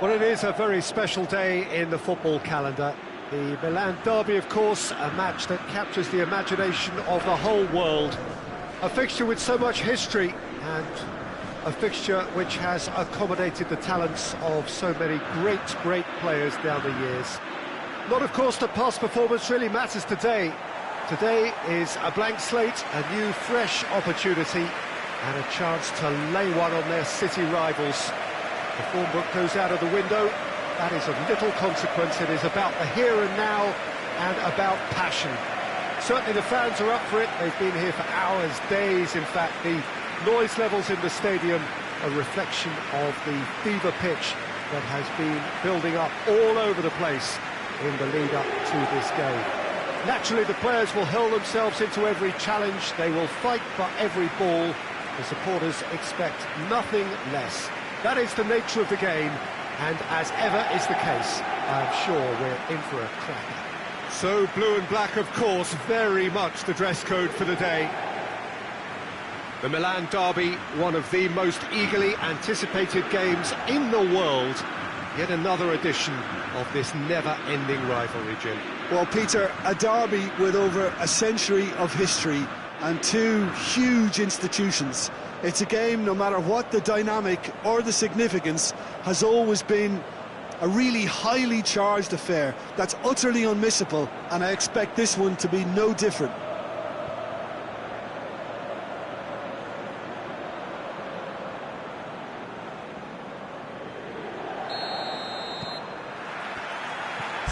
Well, it is a very special day in the football calendar. The Milan derby, of course, a match that captures the imagination of the whole world. A fixture with so much history and a fixture which has accommodated the talents of so many great players down the years. Not, of course, that past performance really matters today. Today is a blank slate, a new, fresh opportunity, and a chance to lay one on their city rivals. The form book goes out of the window. That is of little consequence. It is about the here and now and about passion. Certainly the fans are up for it. They've been here for hours, days. In fact, the noise levels in the stadium, a reflection of the fever pitch that has been building up all over the place in the lead-up to this game. Naturally, the players will hurl themselves into every challenge. They will fight for every ball. The supporters expect nothing less. That is the nature of the game, and as ever is the case, I'm sure we're in for a cracker. So, blue and black, of course, very much the dress code for the day. The Milan derby, one of the most eagerly anticipated games in the world. Yet another edition of this never-ending rivalry, Jim. Well, Peter, a derby with over a century of history and two huge institutions. It's a game, no matter what the dynamic or the significance, has always been a really highly charged affair that's utterly unmissable, and I expect this one to be no different.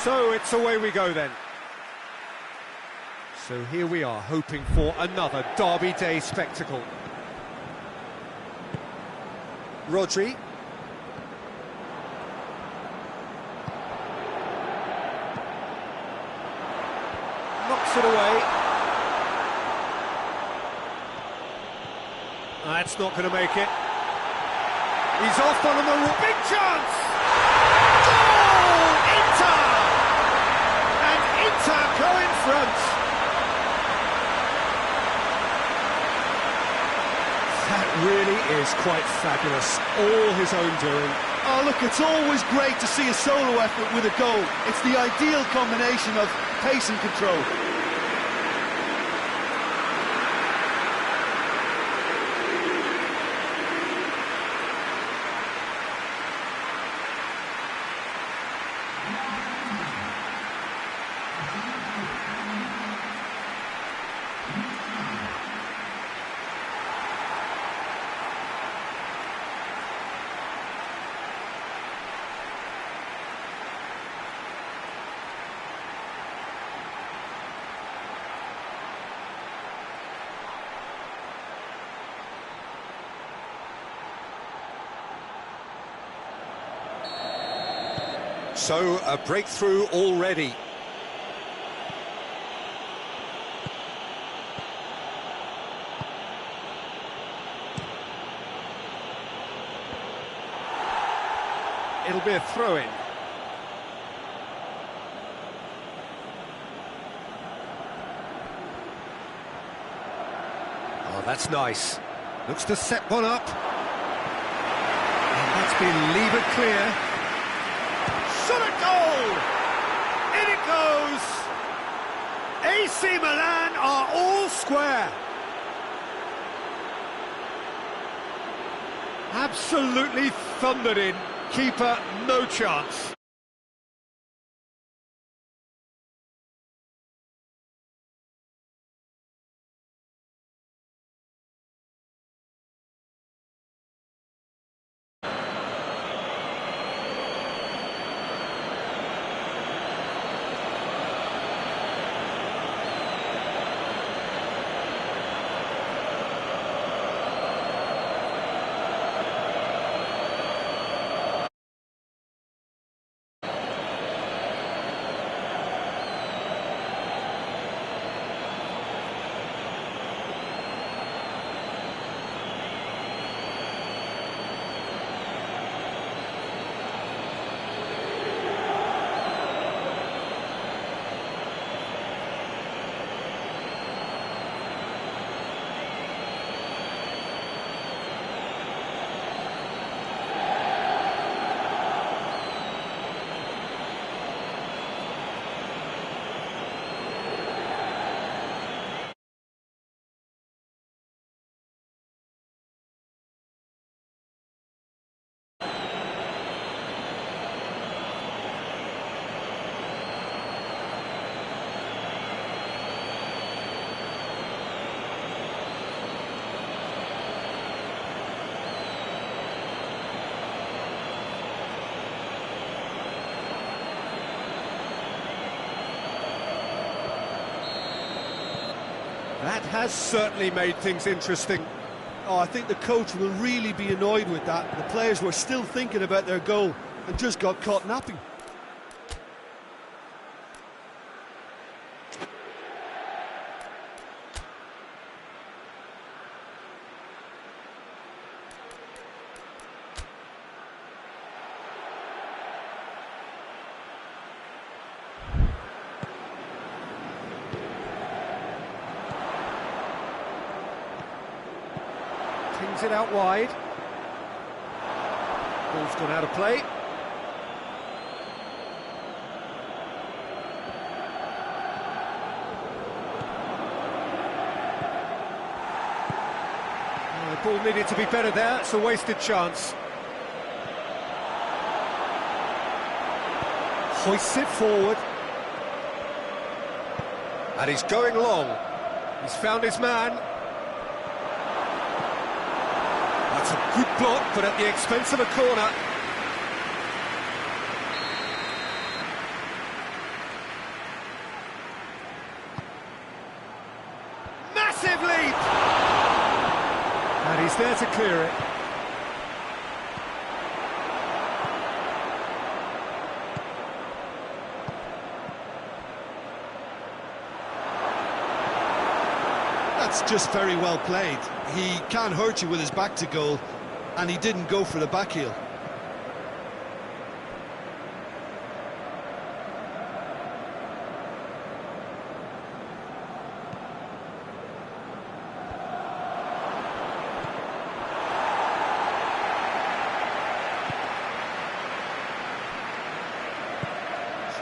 So it's away we go then. So here we are, hoping for another Derby Day spectacle. Rodri. Knocks it away. That's not going to make it. He's off on a big chance! Goal! Inter! And Inter go in front. That really is quite fabulous, all his own doing. Oh, look, it's always great to see a solo effort with a goal. It's the ideal combination of pace and control. So, a breakthrough already. It'll be a throw-in. Oh, that's nice. Looks to set one up. And that's been levered clear. Shot a goal! In it goes! AC Milan are all square. Absolutely thundered in. Keeper, no chance. That has certainly made things interesting. Oh, I think the coach will really be annoyed with that. The players were still thinking about their goal and just got caught napping. Kings it out wide. Ball's gone out of play. The ball needed to be better there, it's a wasted chance. Hoists it forward. And he's going long. He's found his man. That's a good block, but at the expense of a corner. Massive leap! And he's there to clear it. That's just very well played. He can't hurt you with his back to goal, and he didn't go for the back heel.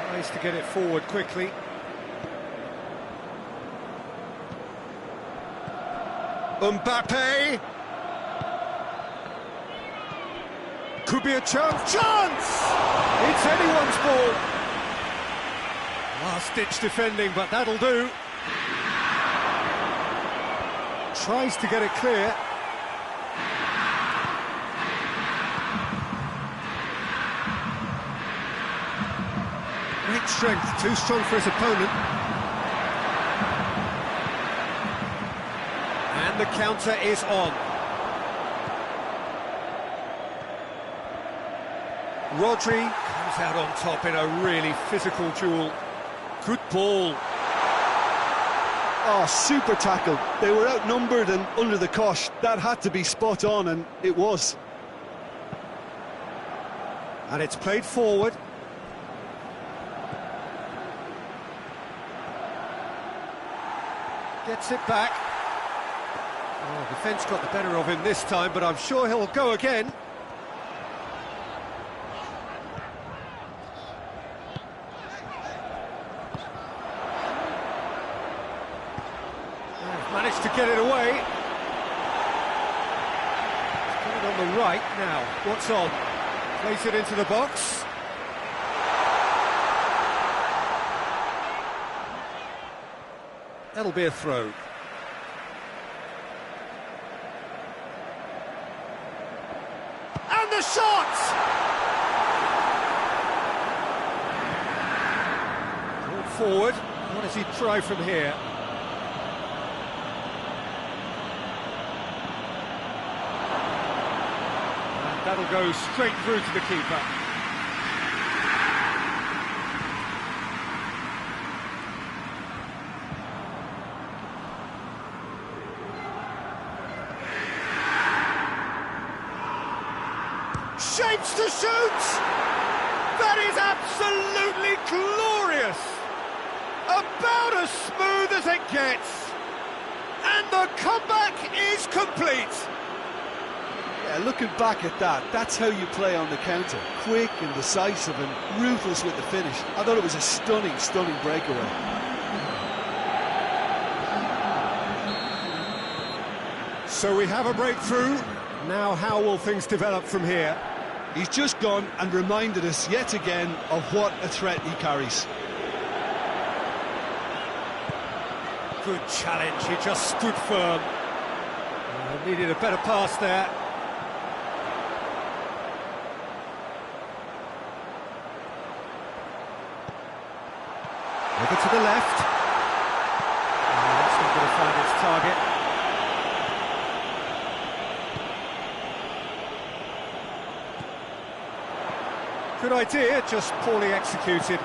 Tries to get it forward quickly. Mbappe! Could be a chance. Chance! It's anyone's ball. Last-ditch defending, but that'll do. Tries to get it clear. Great strength, too strong for his opponent. And the counter is on. Rodri comes out on top in a really physical duel. Good ball. Oh, super tackle. They were outnumbered and under the cosh. That had to be spot on, and it was. And it's played forward. Gets it back. Oh, defence got the better of him this time, but I'm sure he'll go again. Oh, managed to get it away. He's got it on the right now. What's on? Place it into the box. That'll be a throw. And the shot! Brought forward. What does he try from here? And that'll go straight through to the keeper. Shapes to shoot! That is absolutely glorious! About as smooth as it gets! And the comeback is complete! Yeah, looking back at that, that's how you play on the counter. Quick and decisive and ruthless with the finish. I thought it was a stunning, stunning breakaway. So we have a breakthrough. Now how will things develop from here? He's just gone and reminded us yet again of what a threat he carries. Good challenge, he just stood firm. Needed a better pass there. Over to the left. That's not able to find its target. Good idea, just poorly executed.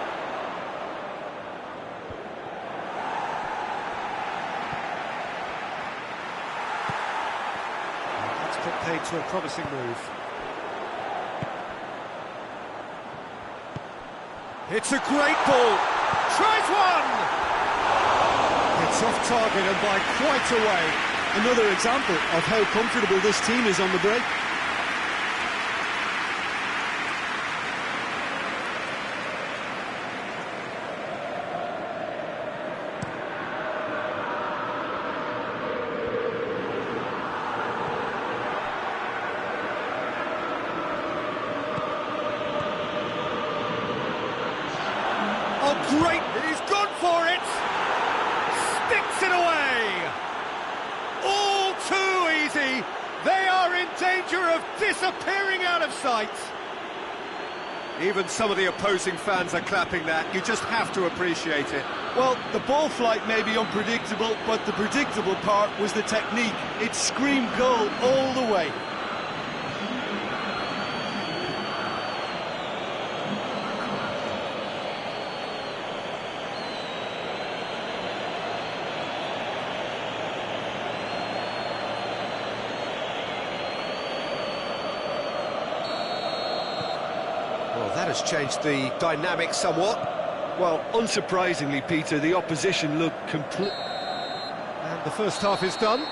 That's put paid to a promising move. It's a great ball. Tries one! It's off target and by quite a way. Another example of how comfortable this team is on the break. Oh, great! He's gone for it! Sticks it away! All too easy! They are in danger of disappearing out of sight! Even some of the opposing fans are clapping that. You just have to appreciate it. Well, the ball flight may be unpredictable, but the predictable part was the technique. It screamed goal all the way. Well, that has changed the dynamic somewhat. Well, unsurprisingly, Peter, the opposition looked complete. And the first half is done.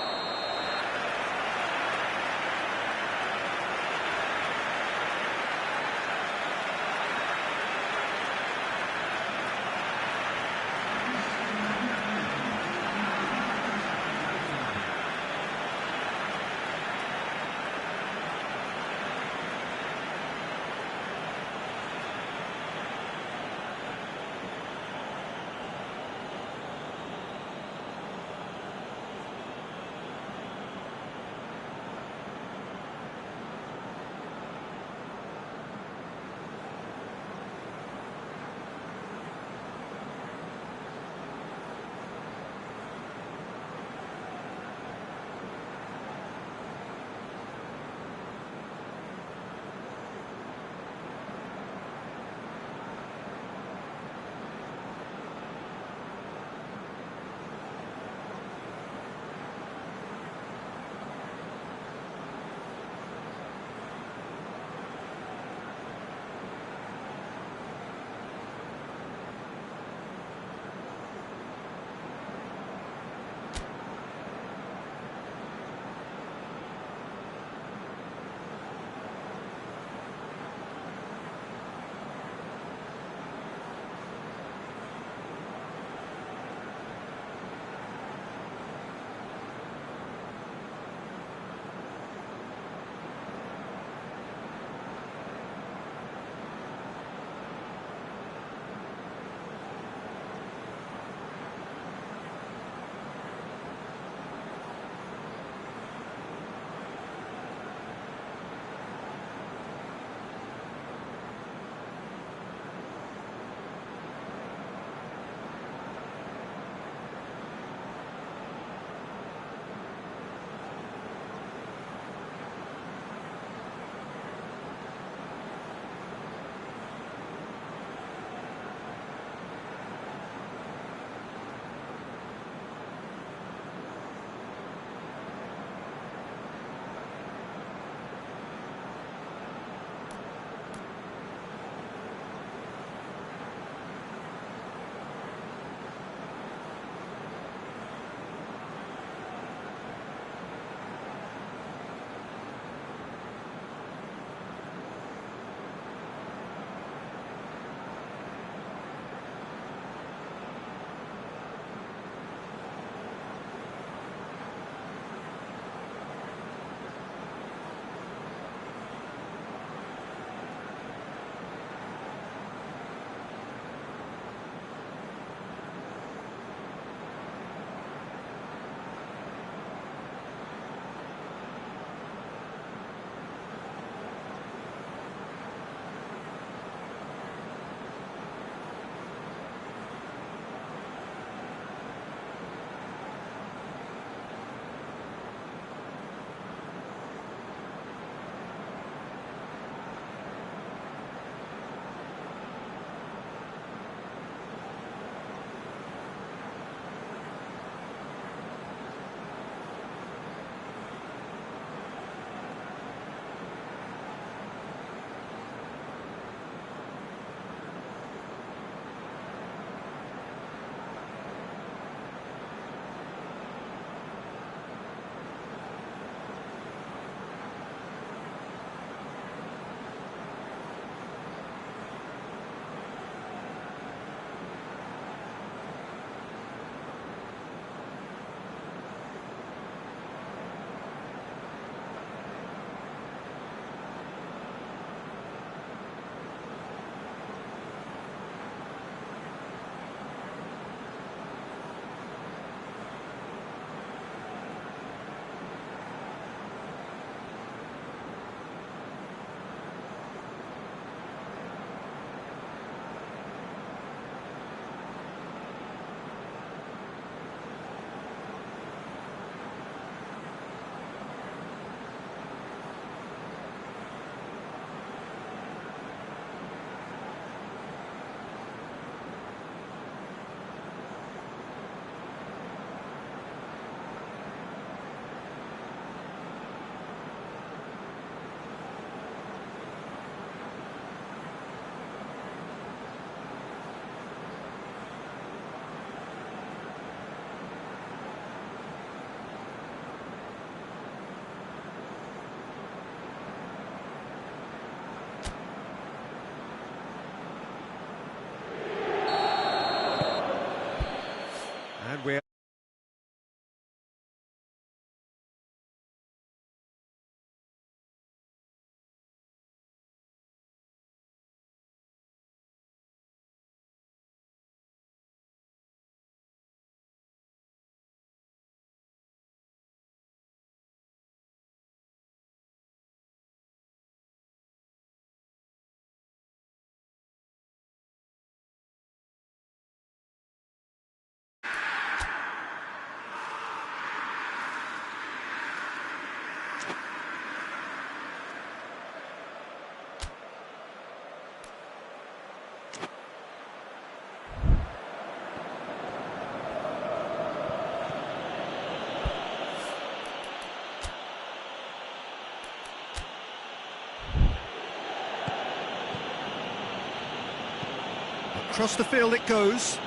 Across the field it goes.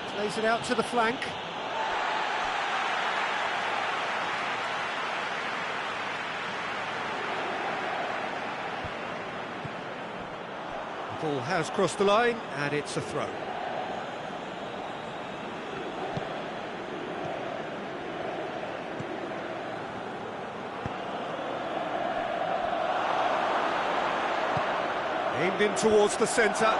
Plays it out to the flank. The ball has crossed the line, and it's a throw. Aimed in towards the centre.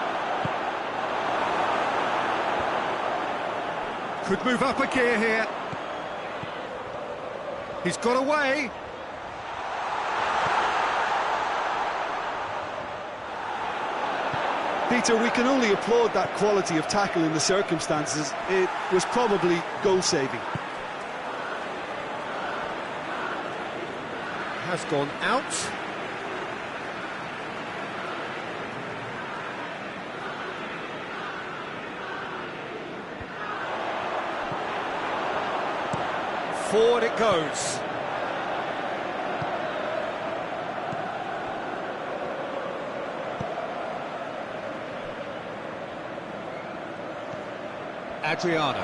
Could move up a gear here. He's got away. Peter, we can only applaud that quality of tackle in the circumstances. It was probably goal-saving. Has gone out. Forward it goes. Adriano.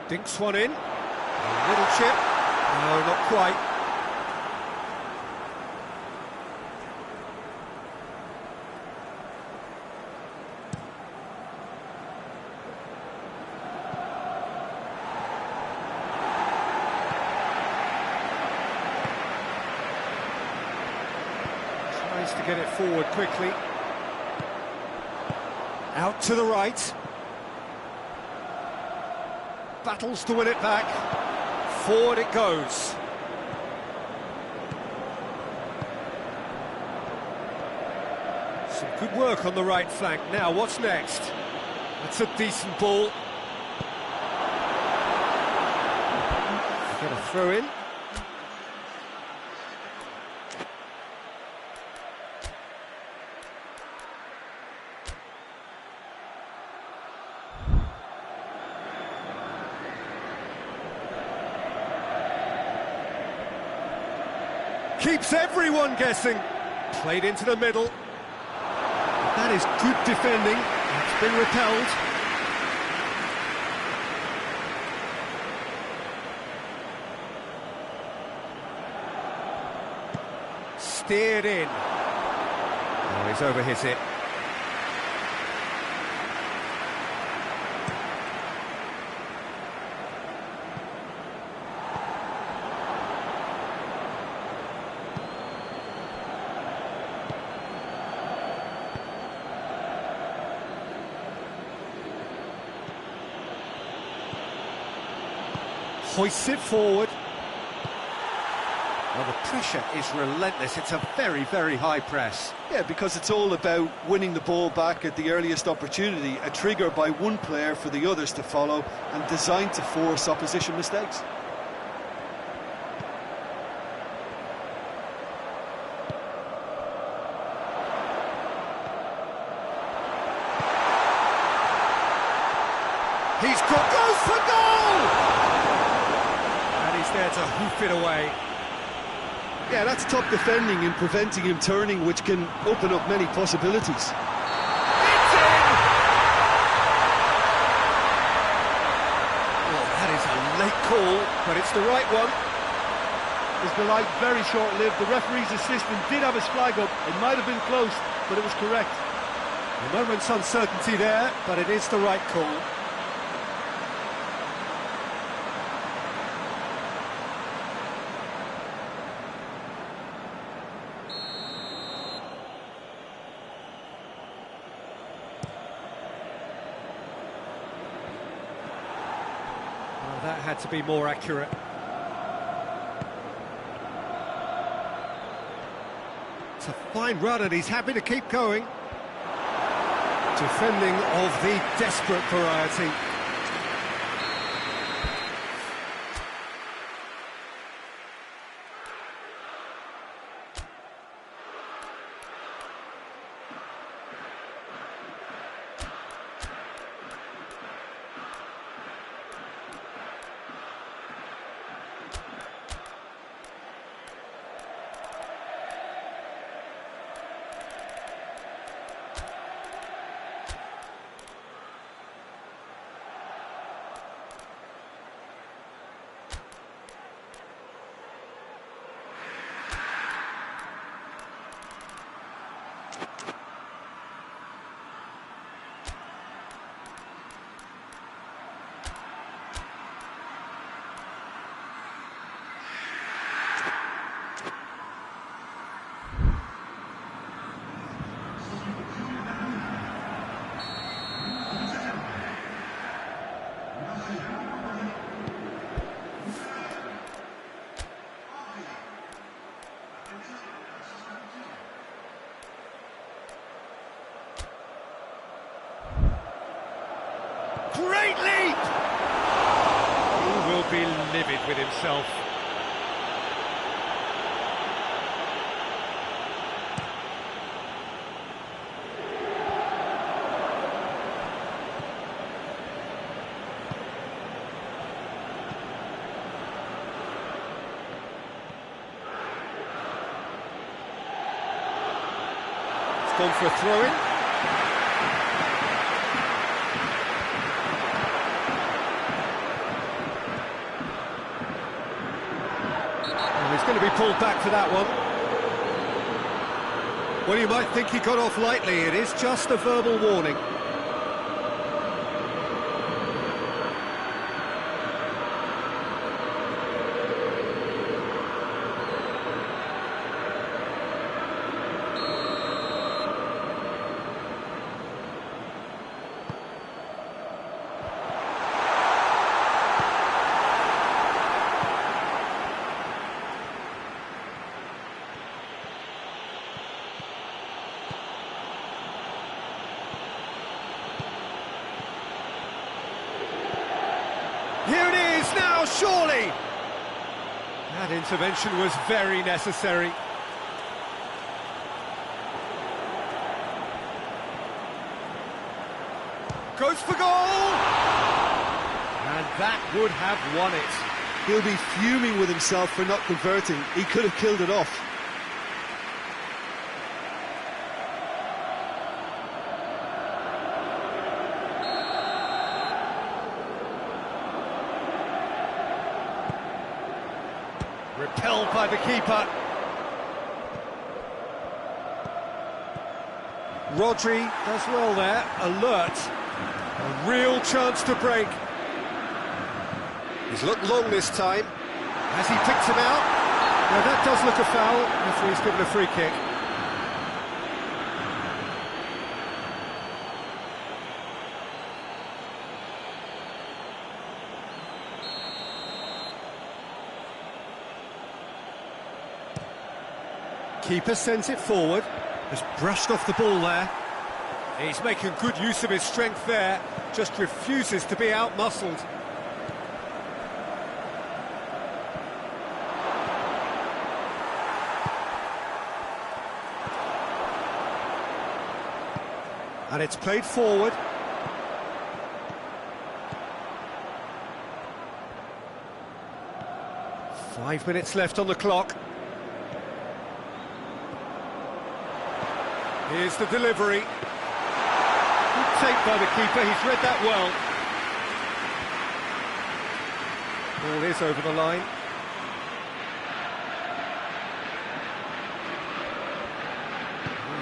Dinks one in. A little chip. No, not quite. Tries to get it forward quickly. Out to the right. Battles to win it back. Forward it goes. Some good work on the right flank. Now, what's next? That's a decent ball. Get a throw in. Keeps everyone guessing. Played into the middle. That is good defending. It's been repelled. Steered in. Oh, he's overhit it. Hoists it forward. Well, the pressure is relentless. It's a very, very high press. Yeah, because it's all about winning the ball back at the earliest opportunity, a trigger by one player for the others to follow, and designed to force opposition mistakes. He's got goes for goal! There to hoof it away. Yeah, that's top defending and preventing him turning, which can open up many possibilities. It's in! Well, that is a late call, but it's the right one. It's the light very short-lived. The referee's assistant did have his flag up. It might have been close, but it was correct. A moment's uncertainty there, but it is the right call. That had to be more accurate. It's a fine run and he's happy to keep going. Defending of the desperate variety. great leap! He will be livid with himself. It's gone for a throw-in. He's going to be pulled back for that one. Well, you might think he got off lightly. It is just a verbal warning. Here it is now, surely! That intervention was very necessary. Goes for goal! And that would have won it. He'll be fuming with himself for not converting. He could have killed it off. Repelled by the keeper. Rodri does well there, alert. A real chance to break. He's looked long this time. Has he picked him out? Now that does look a foul. Referee's given a free kick. Keeper sends it forward, has brushed off the ball there. He's making good use of his strength there, just refuses to be out-muscled. And it's played forward. Five minutes left on the clock. Here's the delivery. Good take by the keeper, he's read that well. Ball is over the line.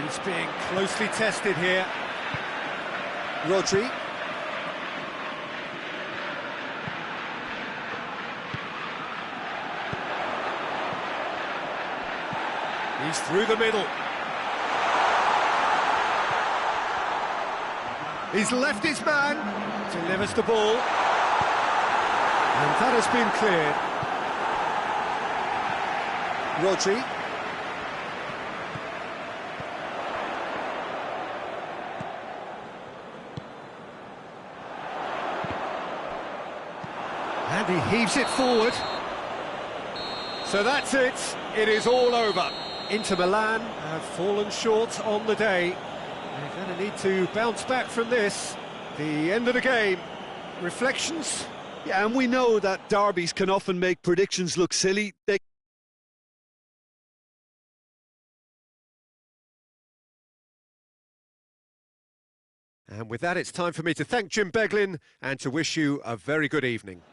He's being closely tested here. Rodri. He's through the middle. He's left his man, delivers the ball, and that has been cleared. Rodri. And he heaves it forward. So that's it, it is all over. Inter Milan have fallen short on the day. They're going to need to bounce back from this. The end of the game. Reflections? Yeah, and we know that derbies can often make predictions look silly. And with that, it's time for me to thank Jim Beglin and to wish you a very good evening.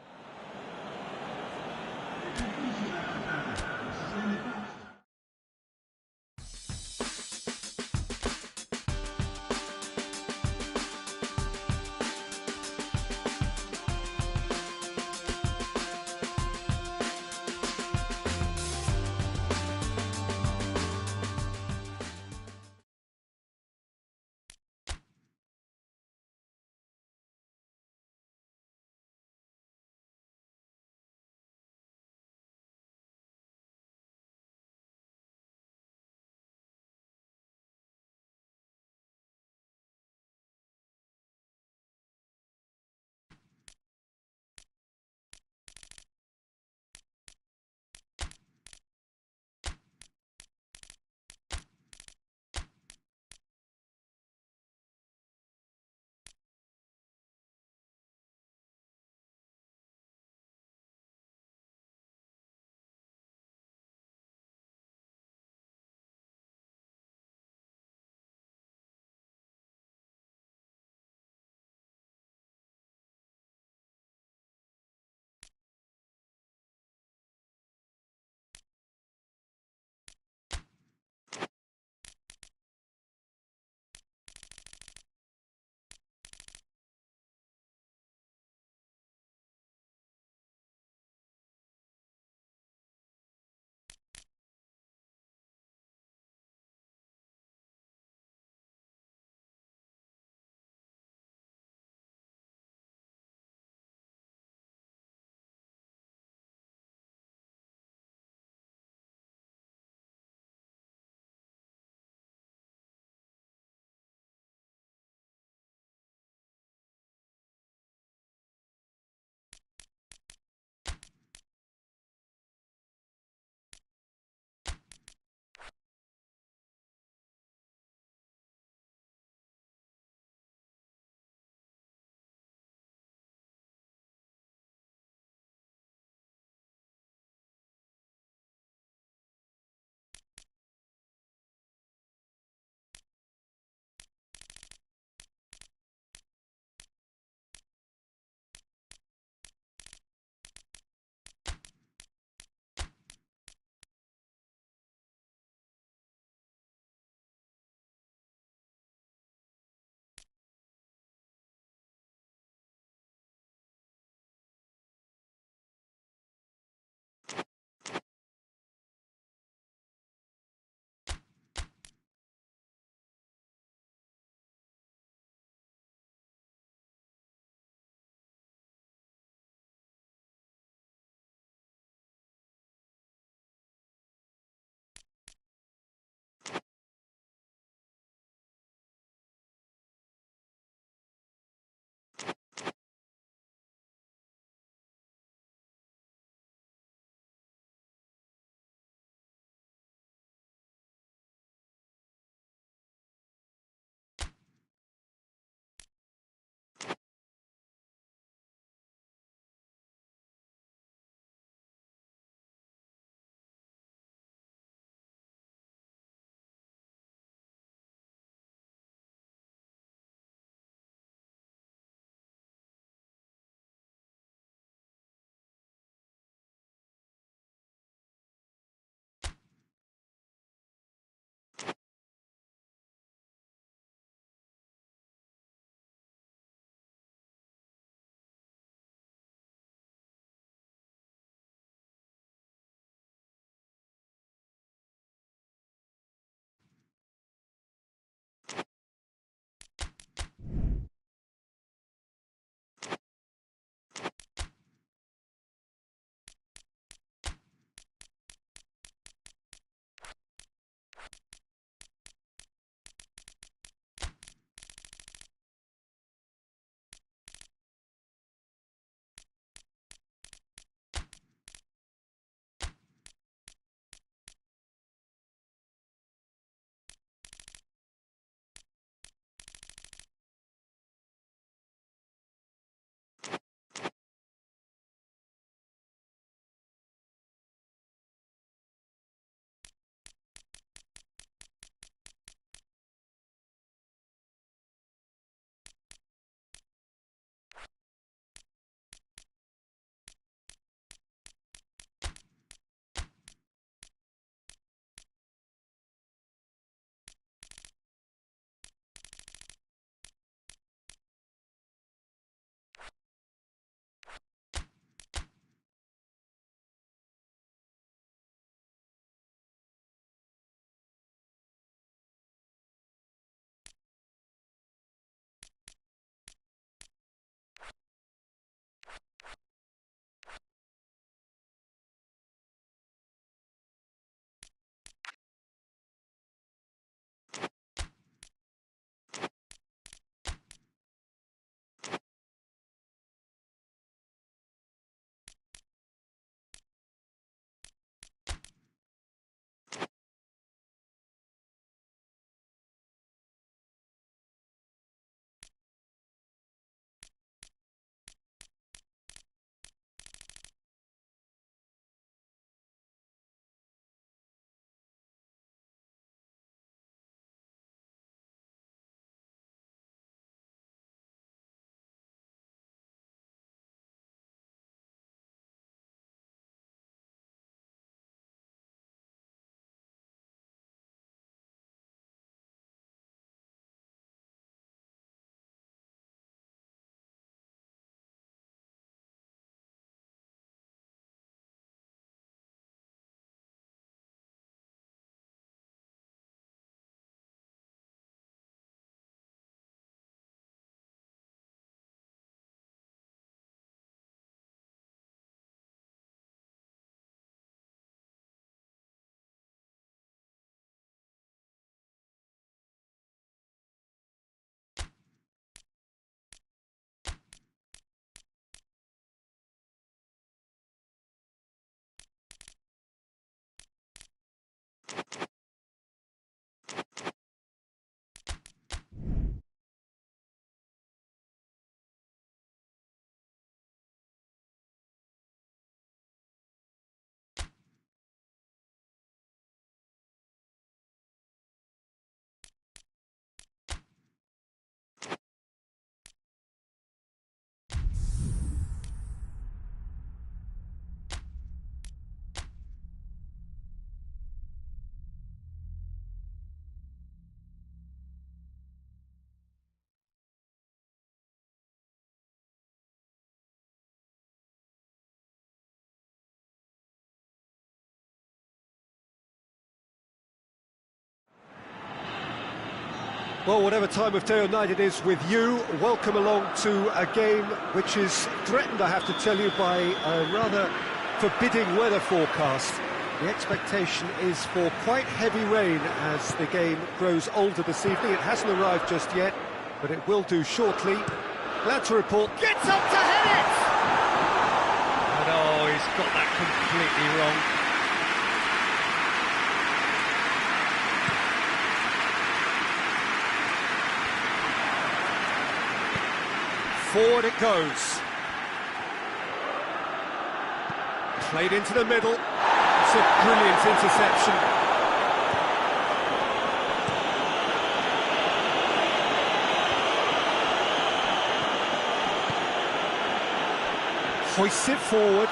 Well, whatever time of day or night it is with you, welcome along to a game which is threatened, I have to tell you, by a rather forbidding weather forecast. The expectation is for quite heavy rain as the game grows older this evening. It hasn't arrived just yet, but it will do shortly. Glad to report, gets up to head it! And oh, he's got that completely wrong. Forward it goes. Played into the middle. It's a brilliant interception. Hoists it forward.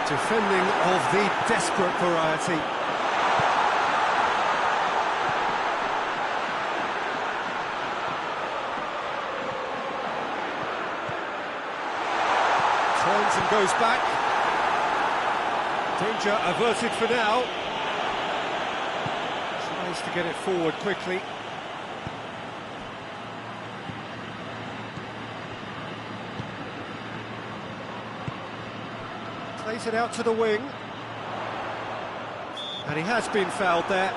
Defending of the desperate variety. Turns and goes back. Danger averted for now. Tries to get it forward quickly. Plays it out to the wing. And he has been fouled there.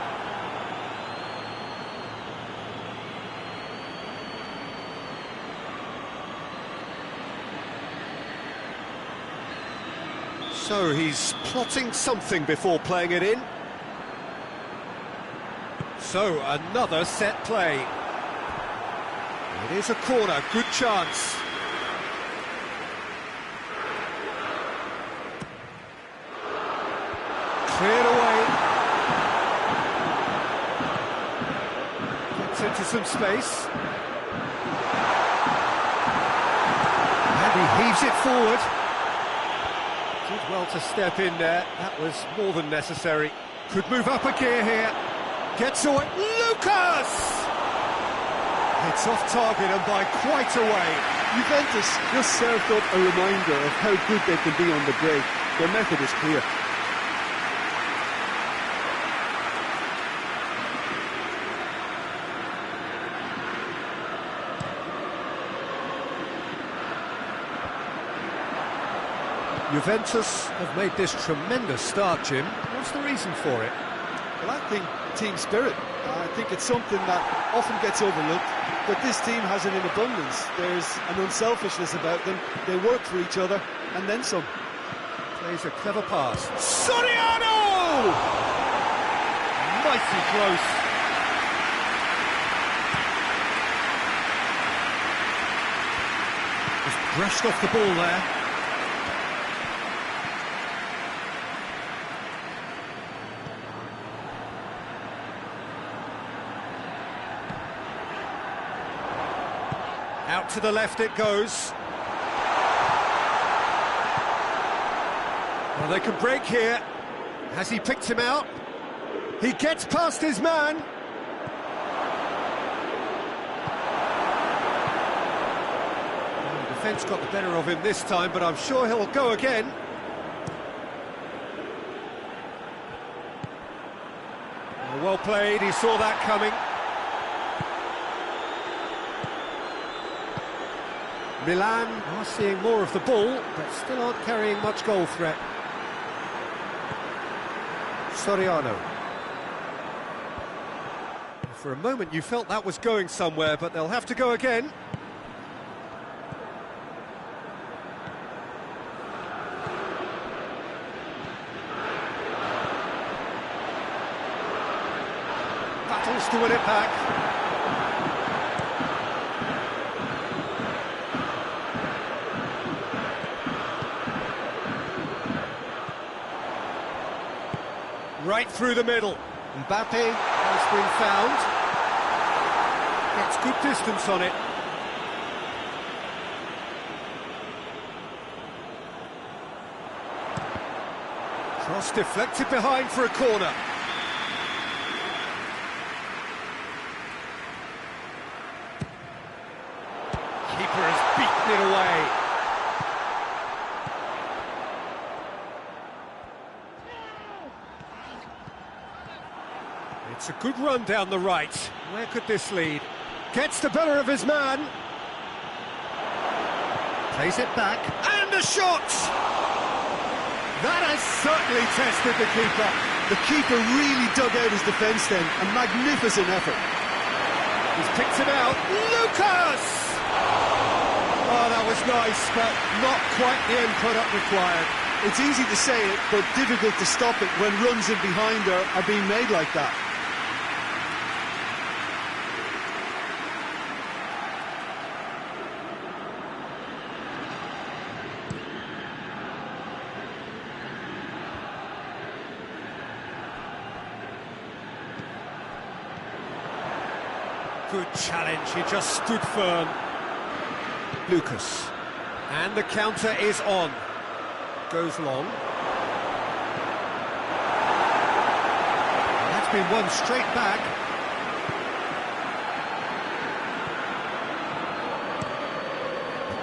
So he's plotting something before playing it in. So another set play. It is a corner, good chance. Cleared away. Gets into some space. And he heaves it forward. Did well to step in there, that was more than necessary. Could move up a gear here. Gets away, Lucas! It's off target and by quite a way. Juventus just served up a reminder of how good they can be on the break. Their method is clear. Juventus have made this tremendous start, Jim. What's the reason for it? Well, I think team spirit. I think it's something that often gets overlooked, but this team has it in abundance. There's an unselfishness about them. They work for each other, and then some. Plays a clever pass. Soriano! Mighty close. Just brushed off the ball there. Out to the left it goes. Well, they can break here. Has he picked him out? He gets past his man. Well, the defence got the better of him this time, but I'm sure he'll go again. Well played, he saw that coming. Milan are seeing more of the ball, but still aren't carrying much goal threat. Soriano. For a moment you felt that was going somewhere, but they'll have to go again. Battles to win it back. Right through the middle. Mbappe has been found. Gets good distance on it. Cross deflected behind for a corner. Keeper has beaten it away. It's a good run down the right. Where could this lead? Gets the better of his man. Plays it back, and a shot! That has certainly tested the keeper. The keeper really dug out his defence then. A magnificent effort. He's picked him out. Lucas! Oh, that was nice, but not quite the end product required. It's easy to say it, but difficult to stop it when runs in behind are being made like that. Good challenge, he just stood firm. Lucas. And the counter is on. Goes long. That's been won straight back.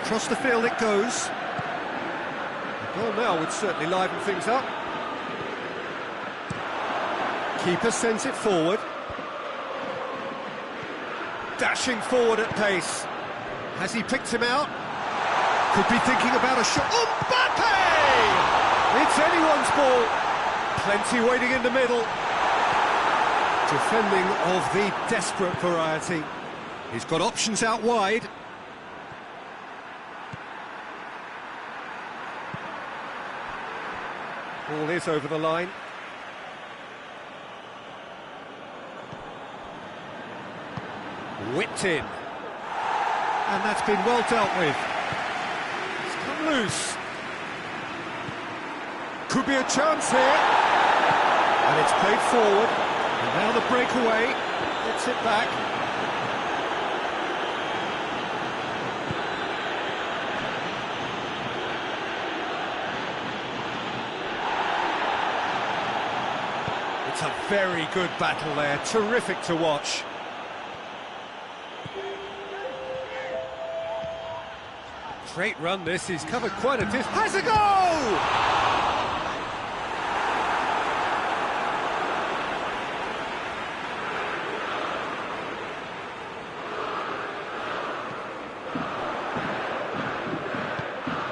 Across the field it goes. The goal now would certainly liven things up. Keeper sends it forward. Dashing forward at pace. Has he picked him out? Could be thinking about a shot. Mbappe! It's anyone's ball. Plenty waiting in the middle. Defending of the desperate variety. He's got options out wide. Ball is over the line. Whipped in. And that's been well dealt with. It's come loose. Could be a chance here. And it's played forward. And now the breakaway. Gets it back. It's a very good battle there. Terrific to watch. Great run this, he's covered quite a distance. Has a goal!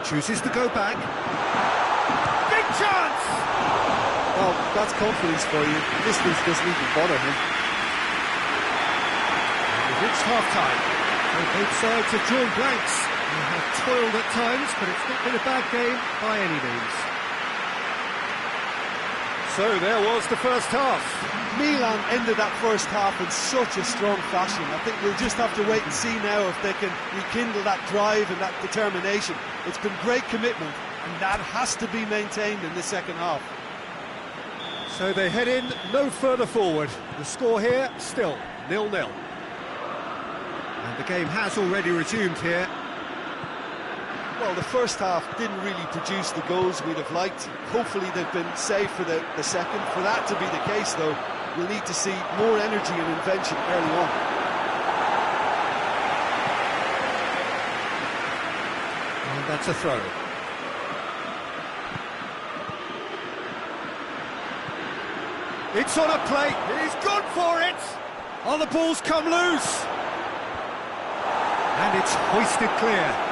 Chooses to go back. Big chance! Well, that's confidence for you. Distance doesn't even bother him. We've reached half-time. Both sides have drawn blanks. They have toiled at times, but it's not been a bad game by any means. So there was the first half. Milan ended that first half in such a strong fashion. I think we'll just have to wait and see now if they can rekindle that drive and that determination. It's been great commitment, and that has to be maintained in the second half. So they head in no further forward. The score here, still 0-0. And the game has already resumed here. Well, the first half didn't really produce the goals we'd have liked. Hopefully they've been saved for the second. For that to be the case, though, we'll need to see more energy and invention early on. And that's a throw. It's on a plate. He's gone for it. Oh, the ball's come loose. And it's hoisted clear.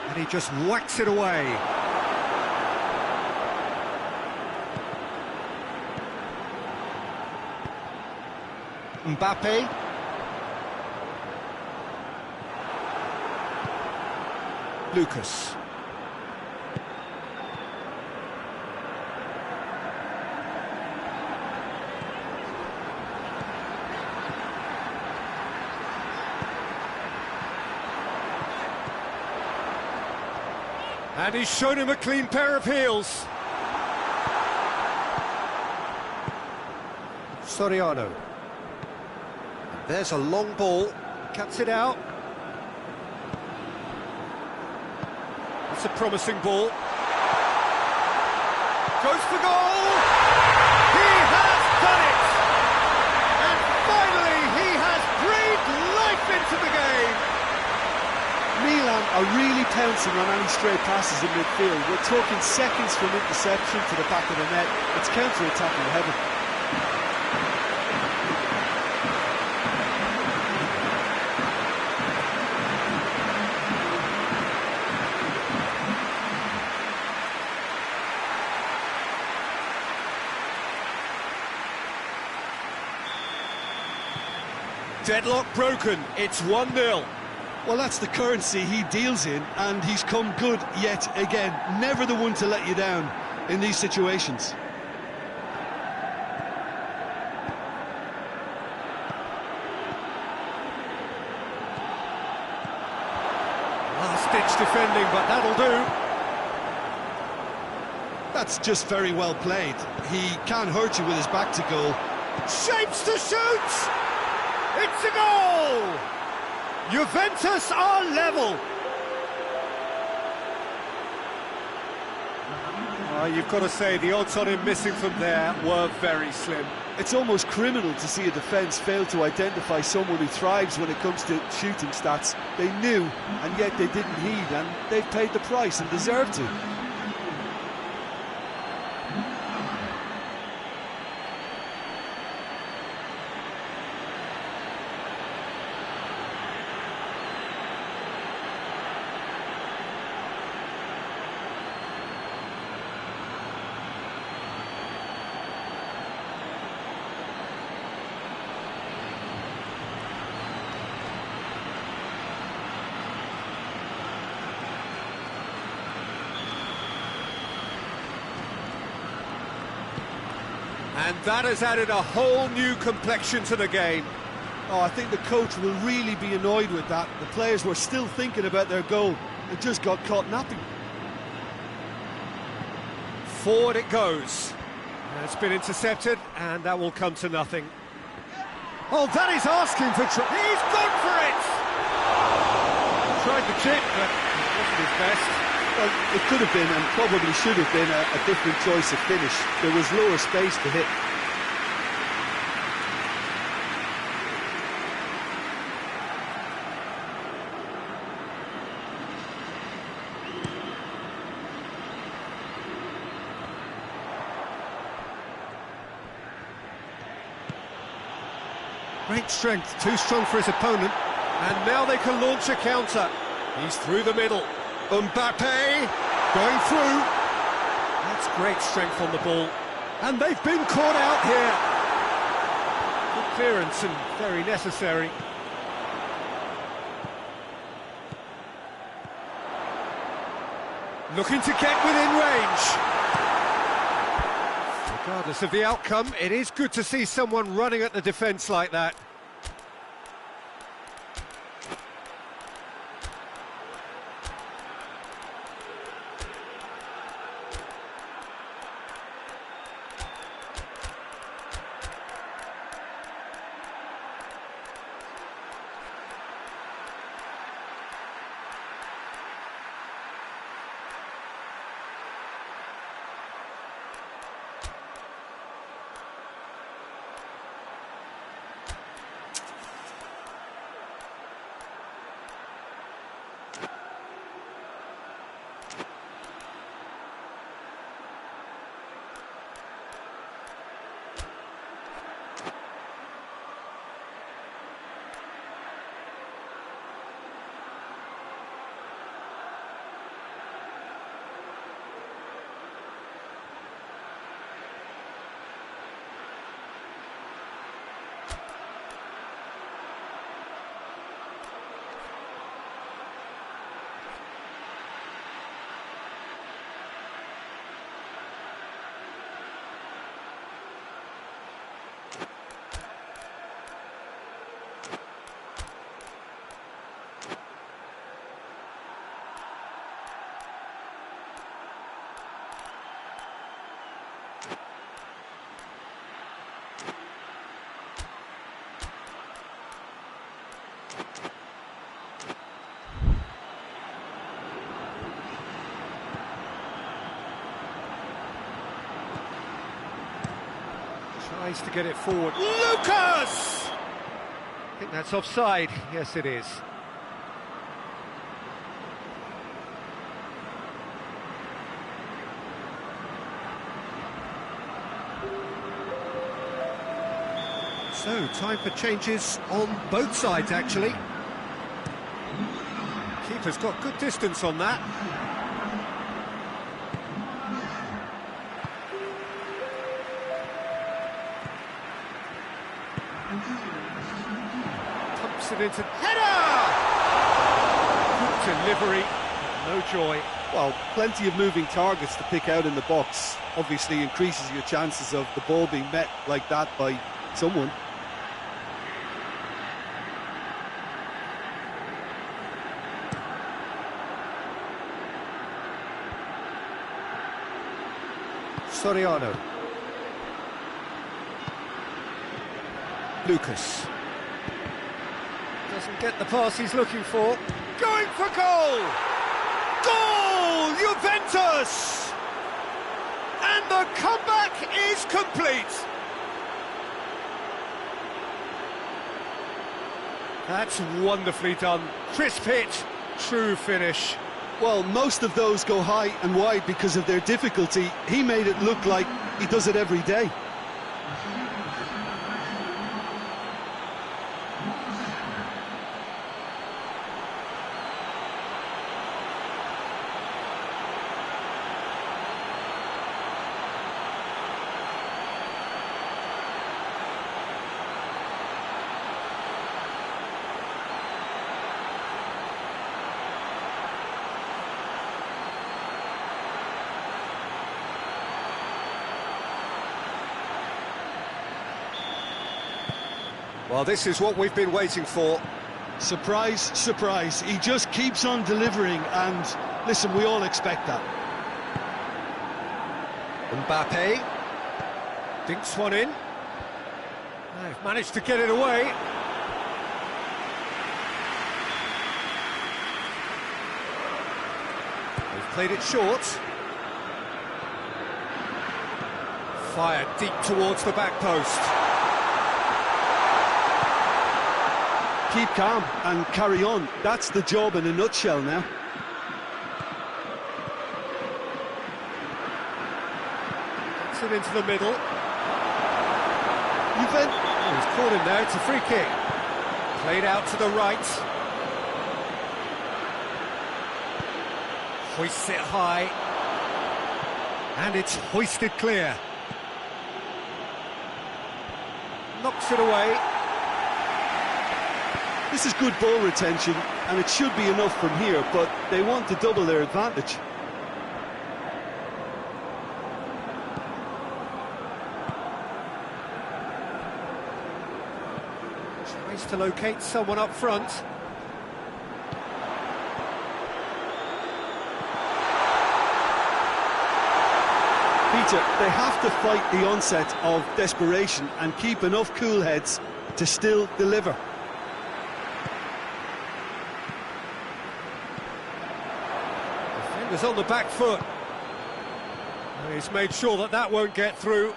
And he just whacks it away. Mbappe. Lucas. And he's shown him a clean pair of heels. Soriano. There's a long ball, cuts it out. It's a promising ball. goes for goal! He has done it! And finally he has breathed life into the game! Milan are really pouncing on any stray passes in midfield. We're talking seconds from interception to the back of the net. It's counter-attacking heaven. Deadlock broken, it's 1-0. Well, that's the currency he deals in, and he's come good yet again. Never the one to let you down in these situations. Last-ditch defending, but that'll do. That's just very well played. He can't hurt you with his back to goal. Shapes to shoot! It's a goal! Juventus are level. You've got to say, the odds on him missing from there were very slim. It's almost criminal to see a defence fail to identify someone who thrives when it comes to shooting stats. They knew, and yet they didn't heed, and they've paid the price and deserve to. And that has added a whole new complexion to the game. Oh, I think the coach will really be annoyed with that. The players were still thinking about their goal and just got caught napping. Forward it goes. It's been intercepted, and that will come to nothing. Oh, that is asking for trouble. He's gone for it! Tried the chip, but it wasn't his best. Well, it could have been, and probably should have been, a different choice of finish. There was lower space to hit. Great strength, too strong for his opponent. And now they can launch a counter. He's through the middle. Mbappe going through. That's great strength on the ball. And they've been caught out here. Good clearance and very necessary. Looking to get within range. Regardless of the outcome, it is good to see someone running at the defence like that. Tries to get it forward. Lucas! I think that's offside. Yes, it is. So, time for changes on both sides, actually. Keeper's got good distance on that. Pumps it into... Header! Good delivery, no joy. Well, plenty of moving targets to pick out in the box. Obviously increases your chances of the ball being met like that by someone. Soriano. Lucas. Doesn't get the pass he's looking for. Going for goal! Goal! Juventus! And the comeback is complete! That's wonderfully done. Crisp hit, true finish. Well, most of those go high and wide because of their difficulty. He made it look like he does it every day. Well, this is what we've been waiting for. Surprise, surprise. He just keeps on delivering, and listen, we all expect that. Mbappe dinks one in. They've managed to get it away. They've played it short. Fired deep towards the back post. Keep calm and carry on. That's the job in a nutshell now. Gets it into the middle. Oh, he's caught him there, it's a free kick. Played out to the right. Hoists it high. And it's hoisted clear. Knocks it away. This is good ball retention, and it should be enough from here, but they want to double their advantage. Tries to locate someone up front. Peter, they have to fight the onset of desperation and keep enough cool heads to still deliver. Defender's on the back foot. And he's made sure that that won't get through.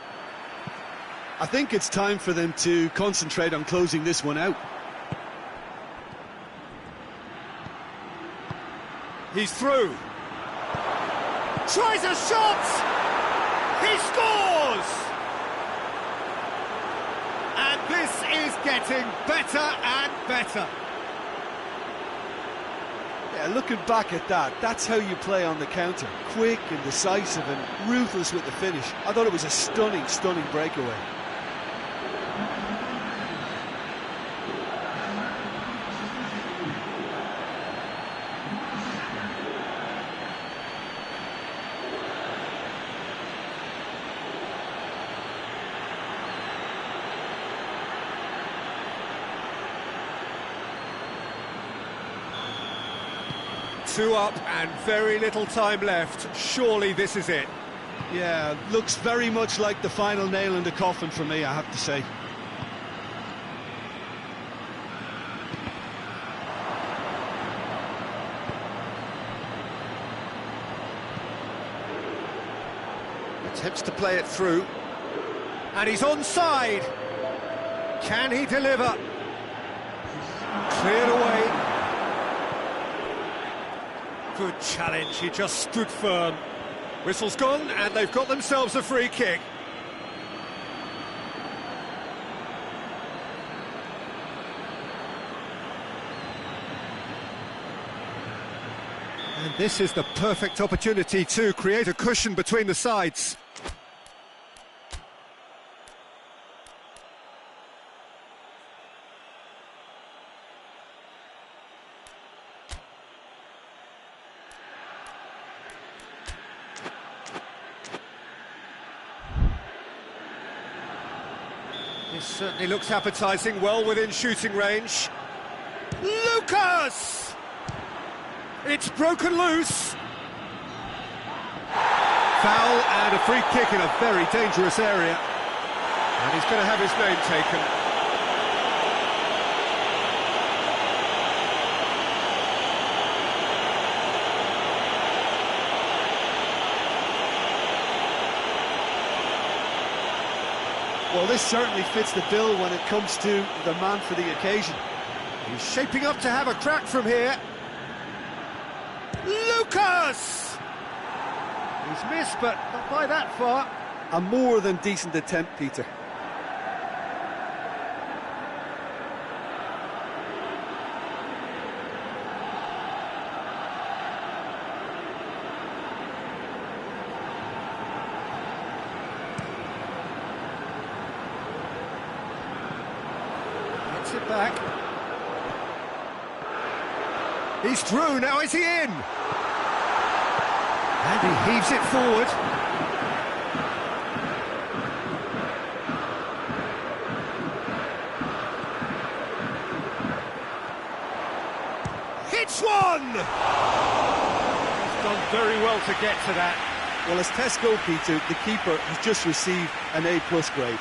I think it's time for them to concentrate on closing this one out. He's through. Tries a shot! He scores! And this is getting better and better. Yeah, looking back at that, that's how you play on the counter. Quick and decisive and ruthless with the finish. I thought it was a stunning, stunning breakaway. Two up and very little time left. Surely this is it. Yeah, looks very much like the final nail in the coffin for me, I have to say. Attempts to play it through. And he's onside. Can he deliver? Cleared away. Good challenge, he just stood firm. Whistle's gone, and they've got themselves a free kick. And this is the perfect opportunity to create a cushion between the sides. This certainly looks appetising, well within shooting range. Lucas! It's broken loose. Foul and a free kick in a very dangerous area. And he's going to have his name taken. Well, this certainly fits the bill when it comes to the man for the occasion. He's shaping up to have a crack from here. Lucas! He's missed, but not by that far. A more than decent attempt, Peter. Gets it back. He's through, now is he in? And he heaves it forward. Hits one! He's done very well to get to that. Well, as tests go, Peter, the keeper has just received an A+ grade.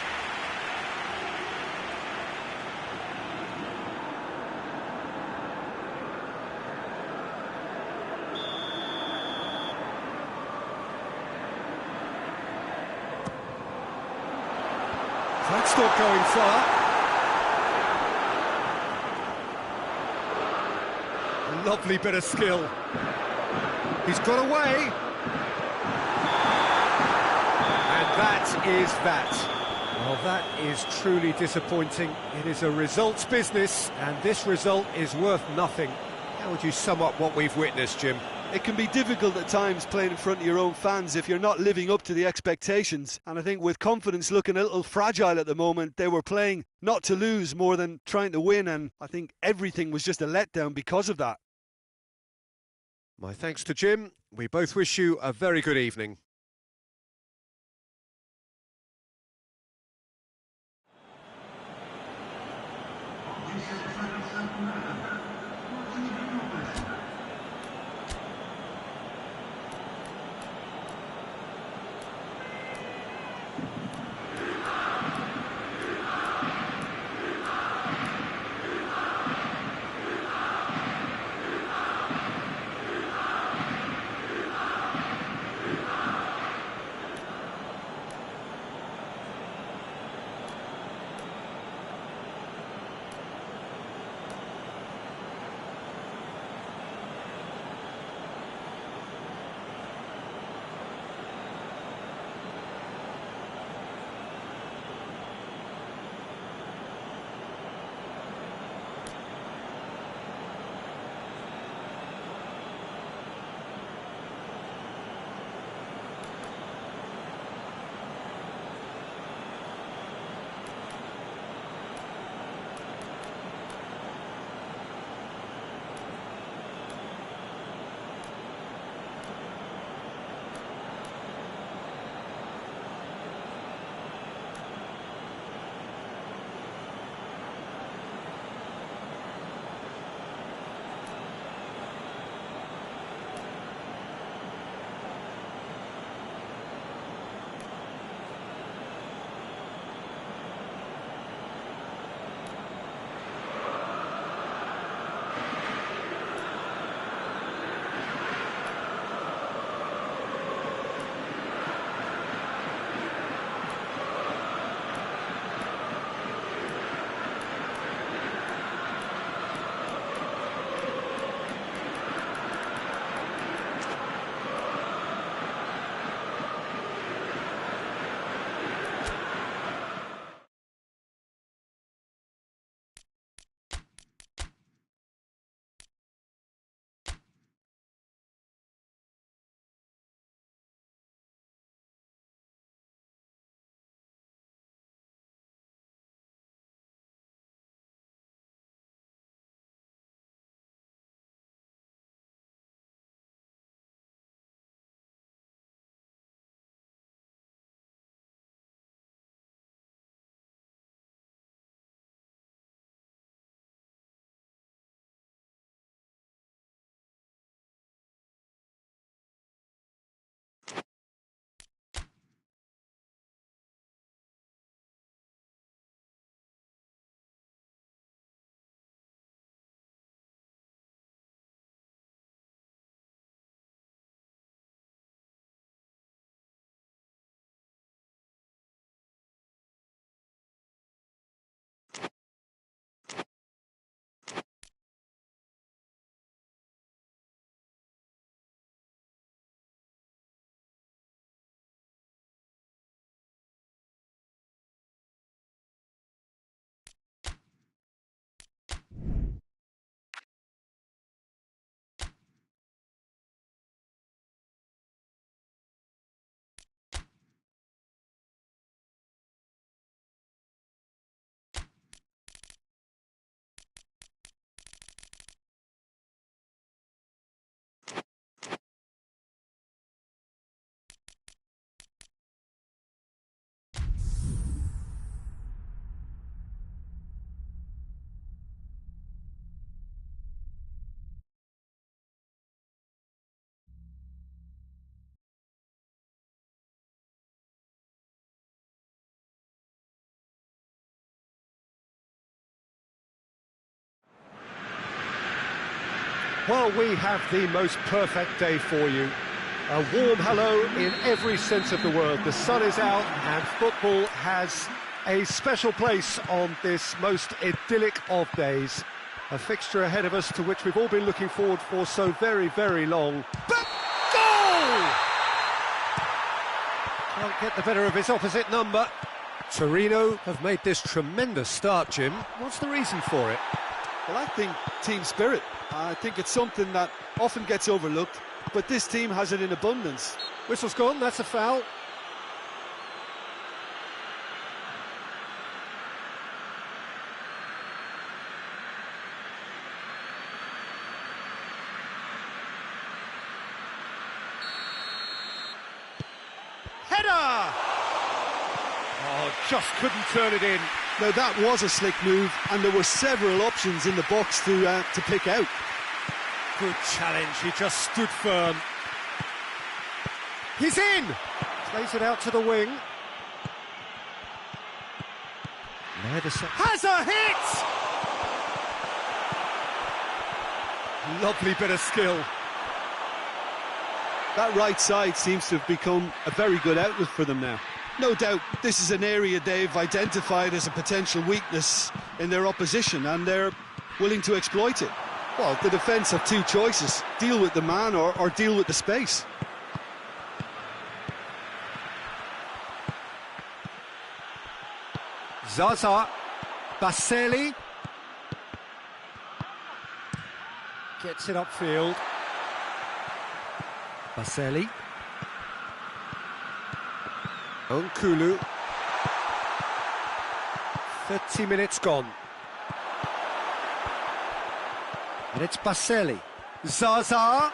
That's not going far. A lovely bit of skill. He's got away. And that is that. Well, that is truly disappointing. It is a results business, and this result is worth nothing. How would you sum up what we've witnessed, Jim? It can be difficult at times playing in front of your own fans if you're not living up to the expectations. And I think with confidence looking a little fragile at the moment, they were playing not to lose more than trying to win. And I think everything was just a letdown because of that. My thanks to Jim. We both wish you a very good evening. Well, we have the most perfect day for you. A warm hello in every sense of the word. The sun is out and football has a special place on this most idyllic of days. A fixture ahead of us to which we've all been looking forward for so very, very long. But goal! Can't get the better of his opposite number. Torino have made this tremendous start, Jim. What's the reason for it? Well, I think team spirit. I think it's something that often gets overlooked, but this team has it in abundance. Whistle's gone, that's a foul. Header! Oh, just couldn't turn it in. Now that was a slick move, and there were several options in the box to pick out. Good challenge, he just stood firm. He's in! Plays it out to the wing. Has a hit! Lovely bit of skill. That right side seems to have become a very good outlet for them now. No doubt this is an area they've identified as a potential weakness in their opposition, and they're willing to exploit it. Well, the defence have two choices: deal with the man or deal with the space. Zaza, Baselli gets it upfield. Baselli, Nkulu. 30 minutes gone. And it's Baselli. Zaza.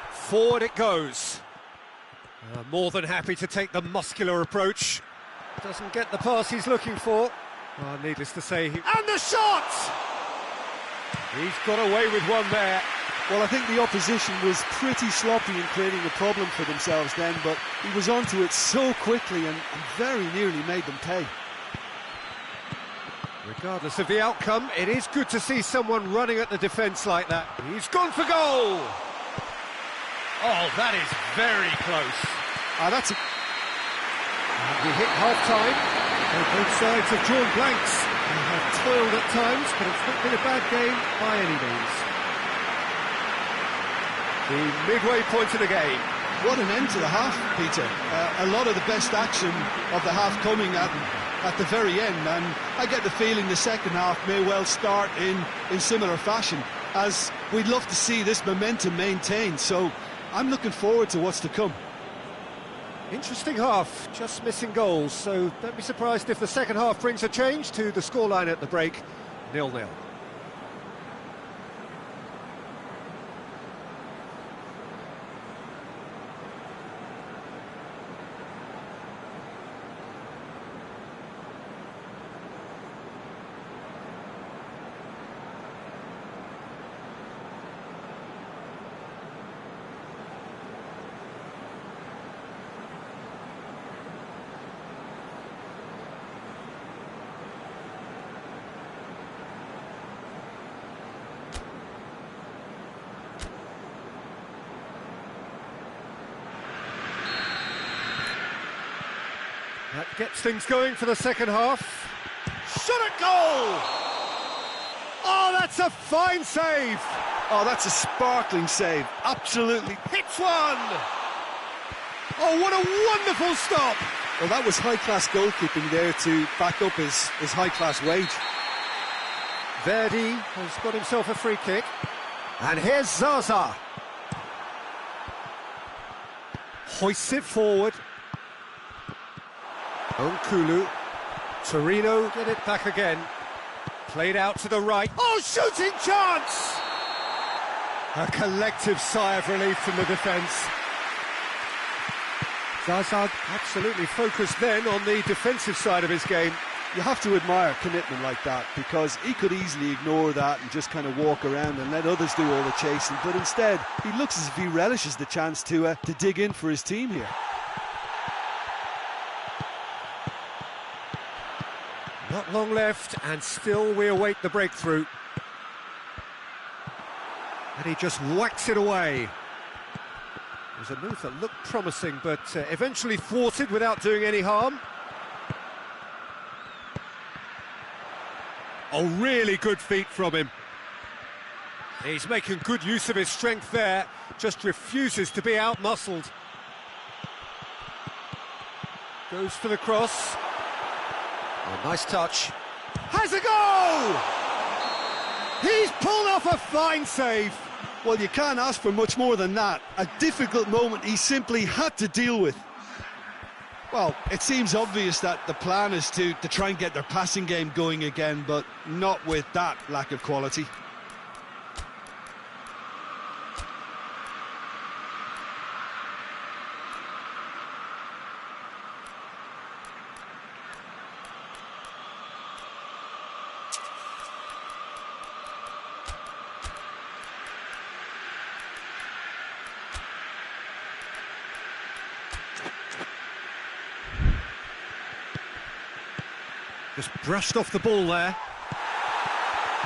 Forward it goes. More than happy to take the muscular approach. Doesn't get the pass he's looking for. Oh, needless to say. And the shot! He's got away with one there. Well, I think the opposition was pretty sloppy in creating a problem for themselves then, but he was onto it so quickly and very nearly made them pay. Regardless of the outcome, it is good to see someone running at the defence like that. He's gone for goal! Oh, that is very close. That's a... And we hit half-time. Both sides have drawn blanks. They have toiled at times, but it's not been a bad game by any means. The midway point of the game. What an end to the half, Peter. A lot of the best action of the half coming at the very end, and I get the feeling the second half may well start in similar fashion, as we'd love to see this momentum maintained, so I'm looking forward to what's to come. Interesting half, just missing goals, so don't be surprised if the second half brings a change to the scoreline at the break, 0-0. That gets things going for the second half. Shot at goal! Oh, that's a fine save! Oh, that's a sparkling save, absolutely. Hits one! Oh, what a wonderful stop! Well, that was high-class goalkeeping there to back up his high-class wage. Verdi has got himself a free kick. And here's Zaza. Hoists it forward. Nkulu. Torino get it back again. Played out to the right. Oh, shooting chance! A collective sigh of relief from the defence. Zaza absolutely focused then on the defensive side of his game. You have to admire commitment like that, because he could easily ignore that and just kind of walk around and let others do all the chasing, but instead he looks as if he relishes the chance to dig in for his team here. Not long left, and still we await the breakthrough. And he just whacks it away. It was a move that looked promising, but eventually thwarted without doing any harm. Oh, really good feet from him. He's making good use of his strength there, just refuses to be out-muscled. Goes for the cross. Oh, nice touch. Has a goal! He's pulled off a fine save. Well, you can't ask for much more than that. A difficult moment he simply had to deal with. Well, it seems obvious that the plan is to try and get their passing game going again, but not with that lack of quality. Just brushed off the ball there.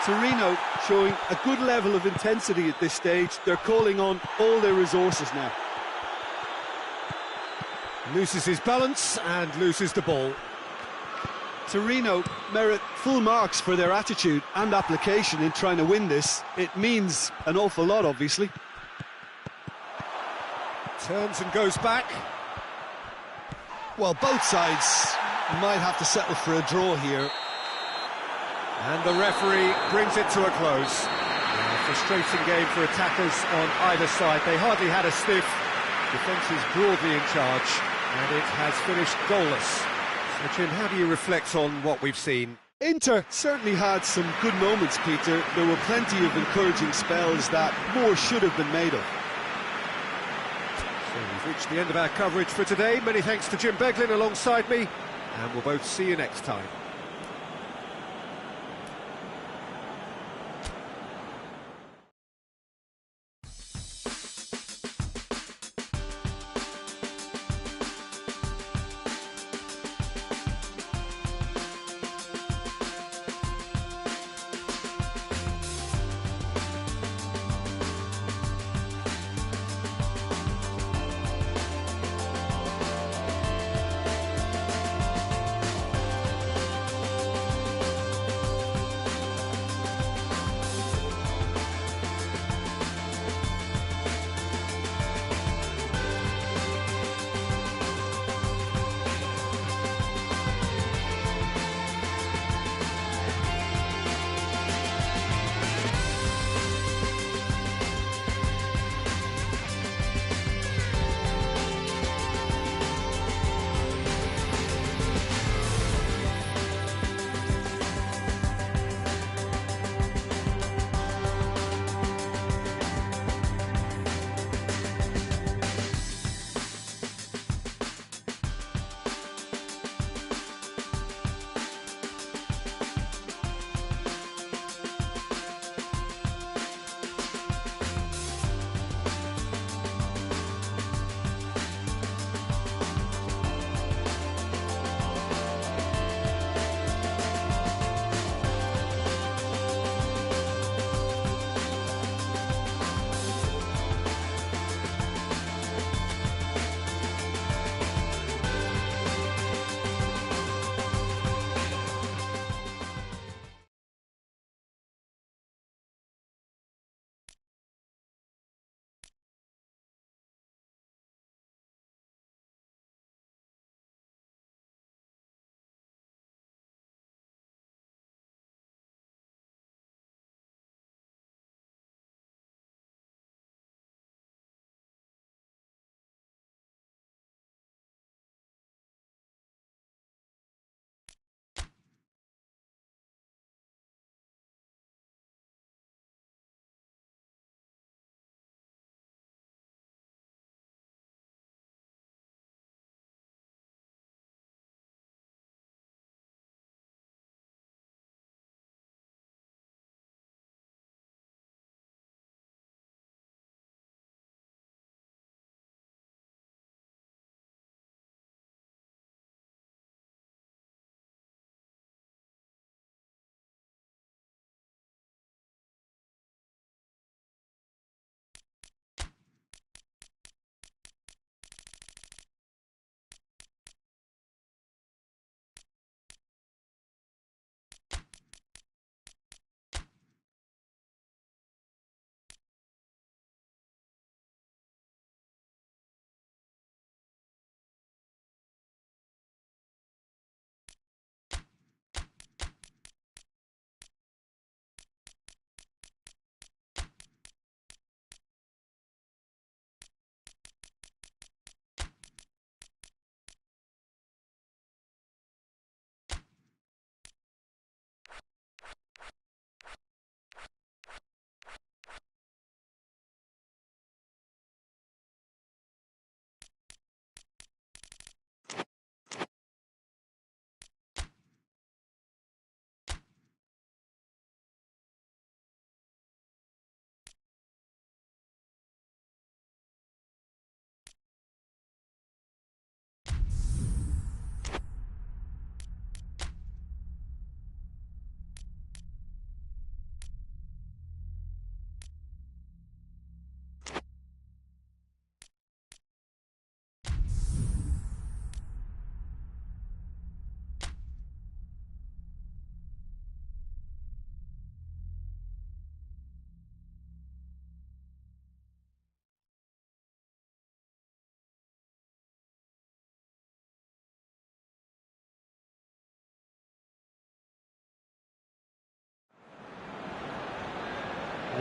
Torino showing a good level of intensity at this stage. They're calling on all their resources now. Loses his balance and loses the ball. Torino merit full marks for their attitude and application in trying to win this. It means an awful lot, obviously. Turns and goes back. Well, both sides might have to settle for a draw here. And the referee brings it to a close. A frustrating game for attackers on either side. They hardly had a sniff. Defence is broadly in charge, and it has finished goalless. So, Jim, how do you reflect on what we've seen? Inter certainly had some good moments, Peter. There were plenty of encouraging spells that more should have been made of. So we've reached the end of our coverage for today. Many thanks to Jim Beglin alongside me, and we'll both see you next time.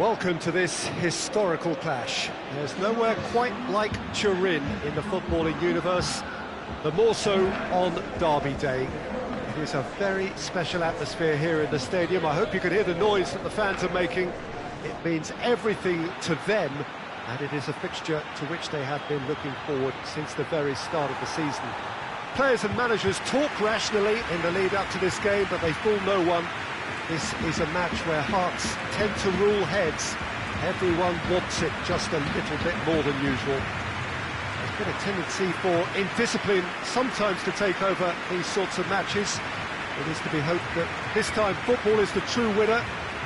Welcome to this historical clash. There's nowhere quite like Turin in the footballing universe, the more so on Derby Day. It is a very special atmosphere here in the stadium. I hope you can hear the noise that the fans are making. It means everything to them, and it is a fixture to which they have been looking forward since the very start of the season. Players and managers talk rationally in the lead up to this game, but they fool no one. This is a match where hearts tend to rule heads. Everyone wants it just a little bit more than usual. There's been a tendency for indiscipline sometimes to take over these sorts of matches. It is to be hoped that this time football is the true winner.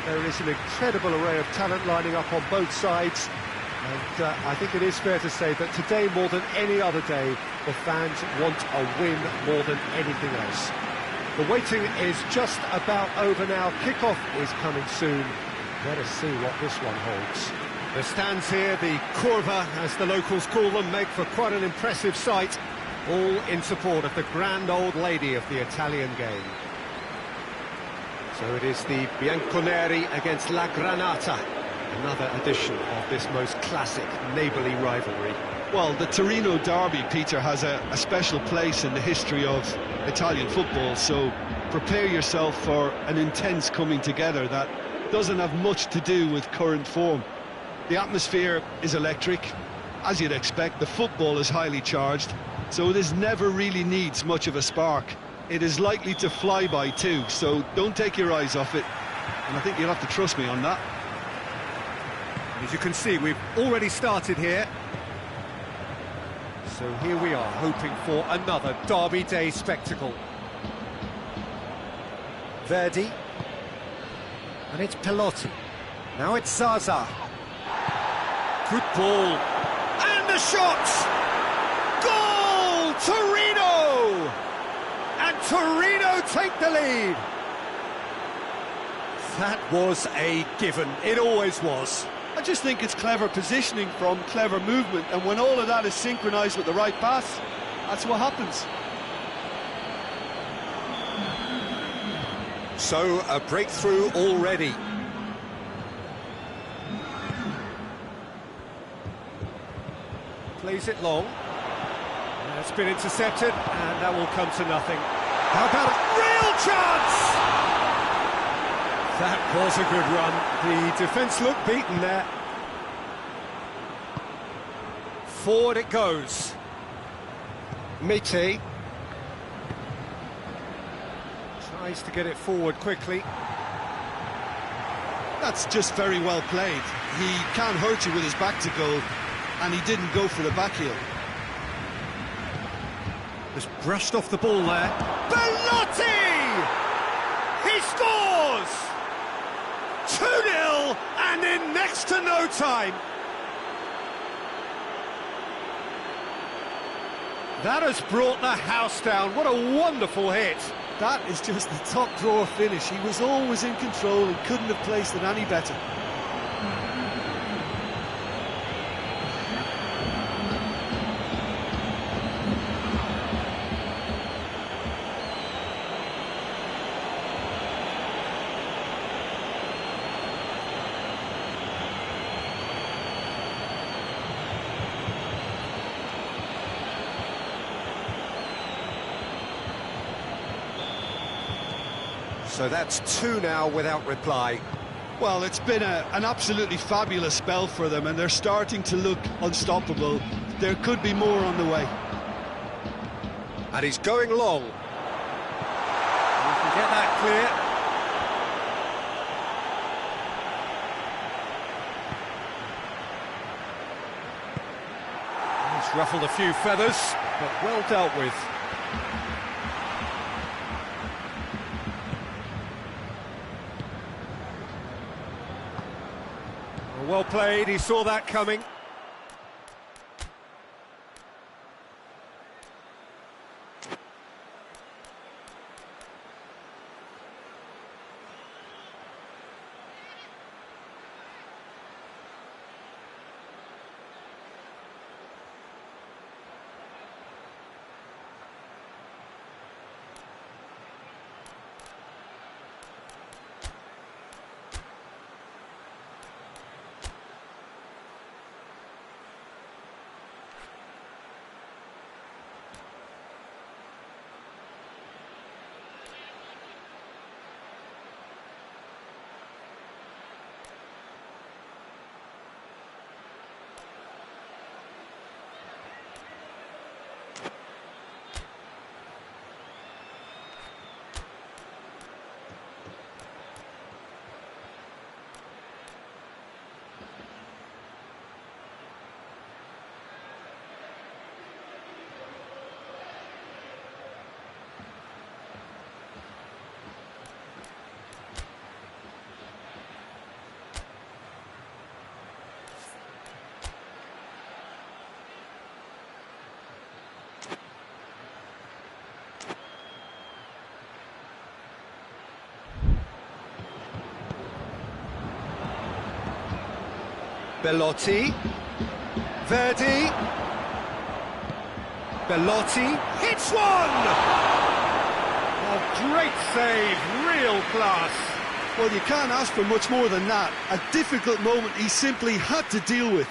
There is an incredible array of talent lining up on both sides. And I think it is fair to say that today, more than any other day, the fans want a win more than anything else. The waiting is just about over now. Kick-off is coming soon. Let us see what this one holds. The stands here, the curva, as the locals call them, make for quite an impressive sight, all in support of the grand old lady of the Italian game. So it is the Bianconeri against La Granata, another edition of this most classic neighbourly rivalry. Well, the Torino derby, Peter, has a special place in the history of Italian football, so prepare yourself for an intense coming together that doesn't have much to do with current form. The atmosphere is electric, as you'd expect. The football is highly charged, so this never really needs much of a spark. It is likely to fly by too, so don't take your eyes off it, and I think you'll have to trust me on that. As you can see, we've already started here. So here we are, hoping for another Derby Day spectacle. Verdi. And it's Pelotti. Now it's Zaza. Good ball. And the shot! Goal! Torino! And Torino take the lead. That was a given. It always was. I just think it's clever positioning from clever movement, and when all of that is synchronised with the right pass, that's what happens. So, a breakthrough already. Plays it long. And it's been intercepted, and that will come to nothing. How about a real chance? That was a good run. The defence looked beaten there. Forward it goes. Mite. Tries to get it forward quickly. That's just very well played. He can't hurt you with his back to goal, and he didn't go for the back heel. Just brushed off the ball there. Belotti! He scores! 2-0, and in next to no time. That has brought the house down. What a wonderful hit. That is just the top drawer finish. He was always in control and couldn't have placed it any better. So that's 2 now without reply. Well, it's been an absolutely fabulous spell for them, and they're starting to look unstoppable. There could be more on the way. And he's going long. He can get that clear. He's ruffled a few feathers, but well dealt with. Well played, he saw that coming. Belotti. Verdi. Belotti hits one! Oh, great save, real class. Well, you can't ask for much more than that. A difficult moment he simply had to deal with.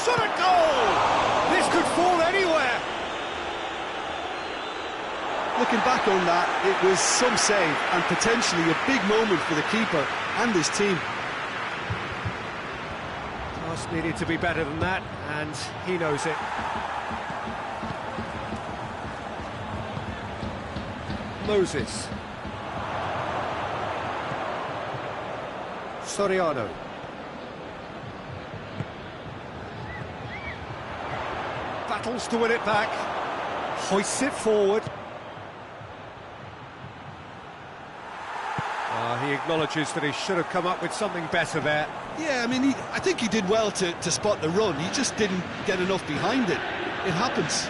Shot a goal! This could fall anywhere. Looking back on that, it was some save and potentially a big moment for the keeper and his team. Pass needed to be better than that, and he knows it. Moses. Soriano. Battles to win it back. Hoists it forward. He acknowledges that he should have come up with something better there. Yeah, I mean, I think he did well to spot the run. He just didn't get enough behind it. It happens.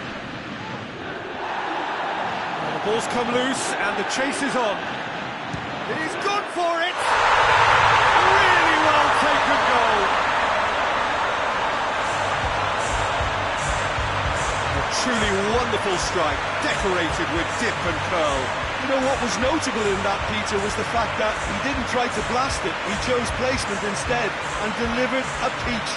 The ball's come loose and the chase is on. He's gone for it! Really well taken goal. A truly wonderful strike, decorated with dip and curl. You know, what was notable in that, Peter, was the fact that he didn't try to blast it. He chose placement instead and delivered a peach.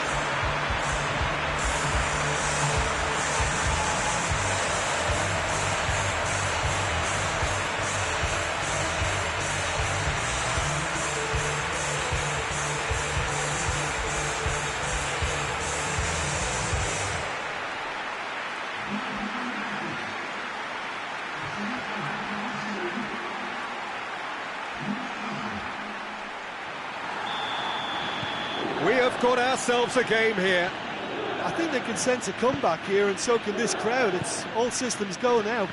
We have got ourselves a game here. I think they can sense a comeback here, and so can this crowd. It's all systems go now.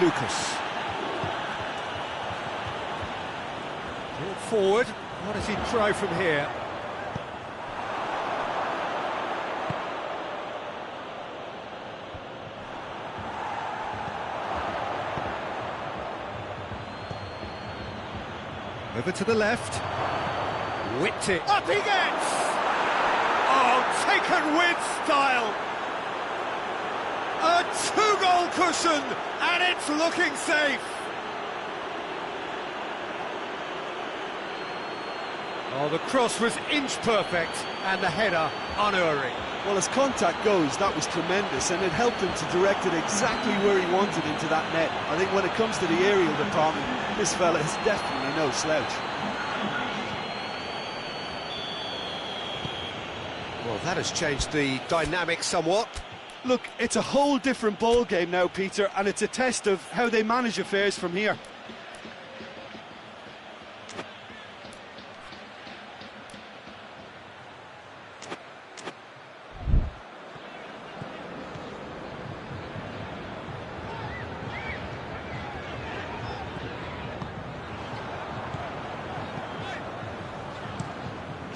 Lucas. Brought forward. What does he try from here? Over to the left. Whipped it. Up he gets! Oh, taken with style! A two-goal cushion, and it's looking safe! Oh, the cross was inch-perfect, and the header unerring. Well, as contact goes, that was tremendous, and it helped him to direct it exactly where he wanted into that net. I think when it comes to the aerial department, this fella is definitely no slouch. Well, that has changed the dynamic somewhat. Look, it's a whole different ball game now, Peter, and it's a test of how they manage affairs from here.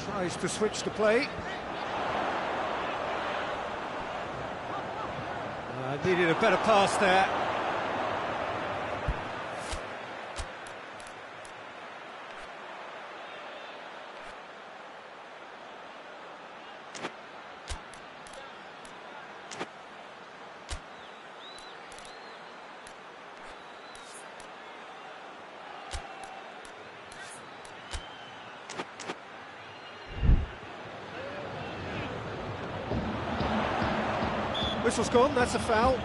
Tries to switch the play. Needed a better pass there. Whistle's gone, that's a foul.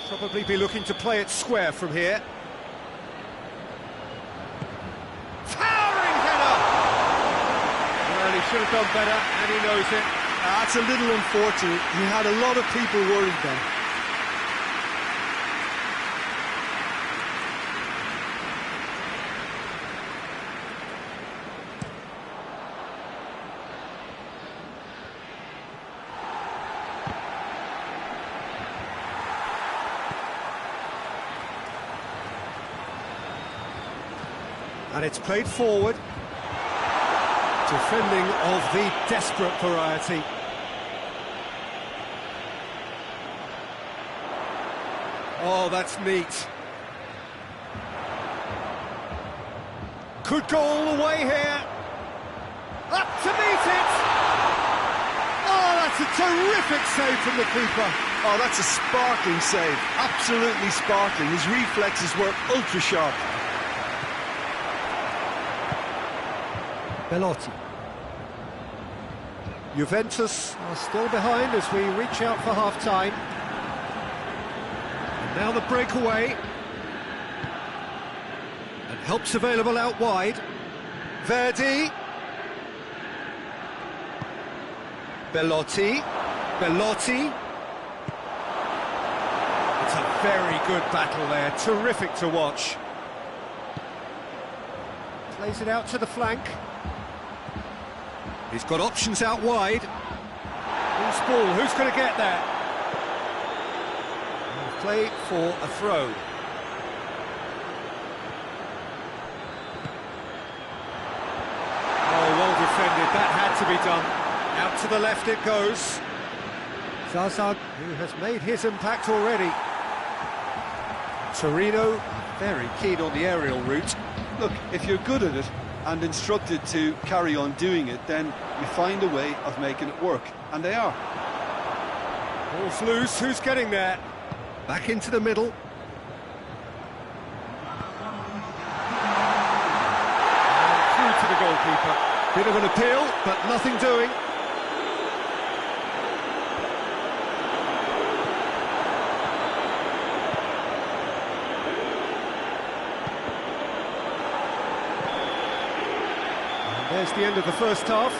Probably be looking to play it square from here. Towering header! Well, he should have done better, and he knows it. That's a little unfortunate. He had a lot of people worried then. And it's played forward. Defending of the desperate variety. Oh, that's neat. Could go all the way here. Up to meet it! Oh, that's a terrific save from the keeper. Oh, that's a sparkling save. Absolutely sparkling. His reflexes were ultra sharp. Belotti. Juventus are still behind as we reach out for half-time. And now the breakaway. And help's available out wide. Verdi. Belotti. Belotti. It's a very good battle there. Terrific to watch. Plays it out to the flank. He's got options out wide. Loose ball, who's going to get that? Play for a throw. Oh, well defended, that had to be done. Out to the left it goes. Zaza, who has made his impact already. Torino, very keen on the aerial route. Look, if you're good at it and instructed to carry on doing it, then you find a way of making it work, and they are. Ball's loose, who's getting there? Back into the middle. And through to the goalkeeper. Bit of an appeal, but nothing doing. There's the end of the first half.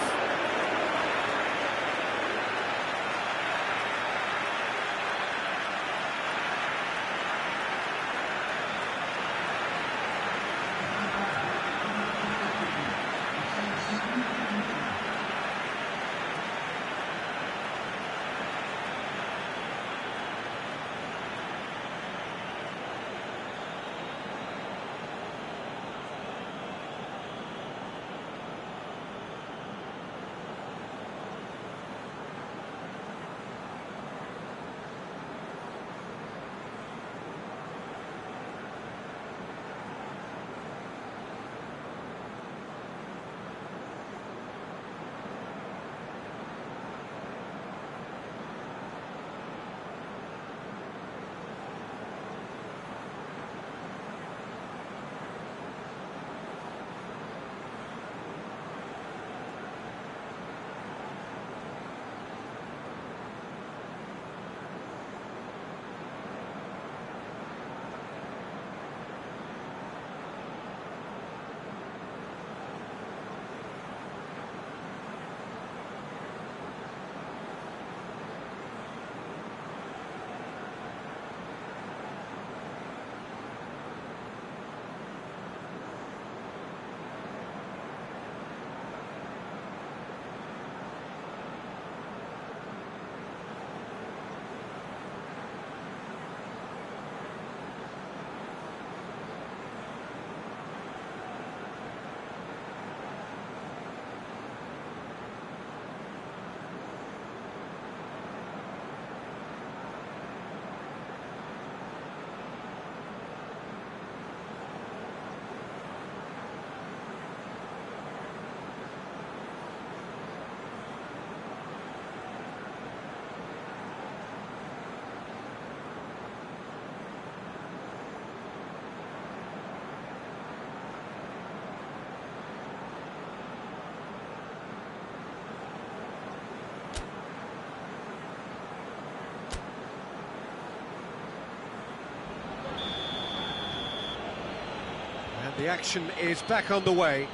The action is back underway.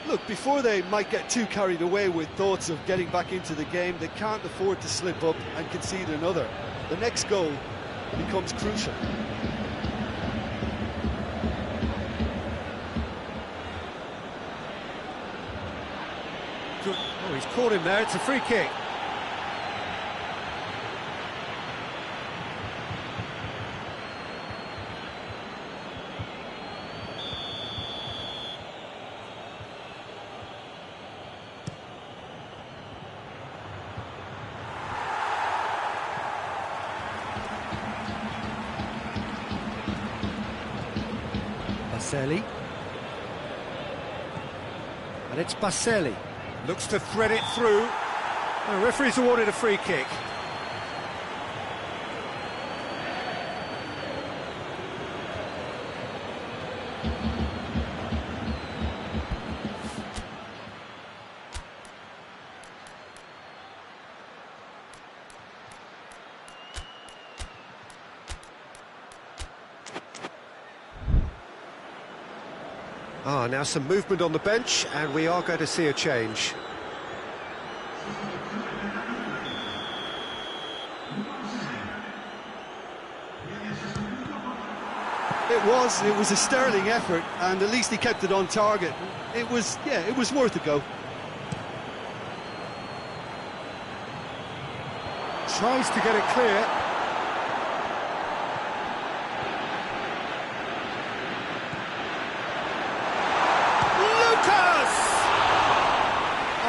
Look, before they might get too carried away with thoughts of getting back into the game, they can't afford to slip up and concede another. The next goal becomes crucial. Good. Oh, he's caught him there, it's a free kick. Baselli. And it's Baselli. Looks to thread it through. The referee's awarded a free kick. Now some movement on the bench, and we are going to see a change. It was a sterling effort, and at least he kept it on target. It was worth a go. Tries to get it clear.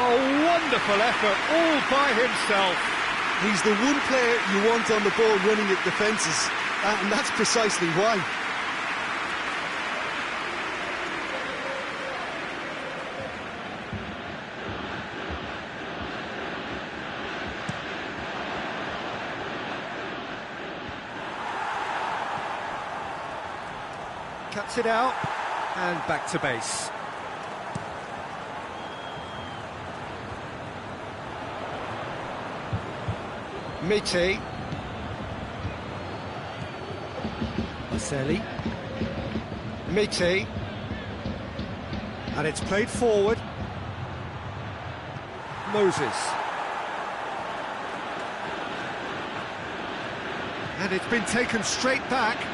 Wonderful effort, all by himself. He's the one player you want on the ball running at defences, and that's precisely why. Cuts it out, and back to base. Miti. Baselli. Miti. And it's played forward. Moses. And it's been taken straight back.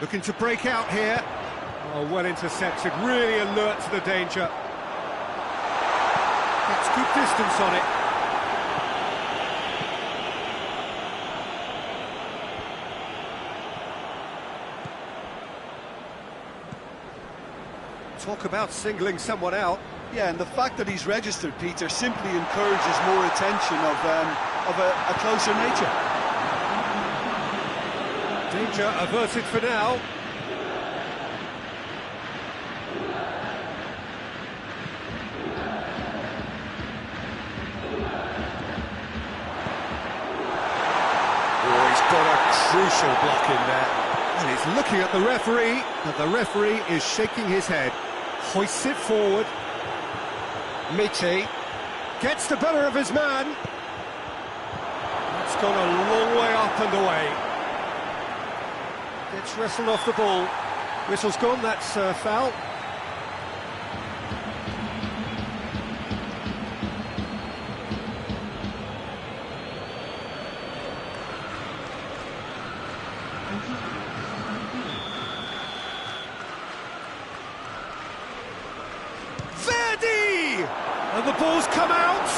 Looking to break out here. Oh, well intercepted, really alert to the danger. Gets good distance on it. Talk about singling someone out. Yeah, and the fact that he's registered, Peter, simply encourages more attention of a closer nature. Danger averted for now. Crucial block in there, and he's looking at the referee, but the referee is shaking his head. Hoists it forward. Miti gets the better of his man. It's gone a long way up and away. Gets wrestled off the ball. Whistle's gone, that's foul. And the ball's come out.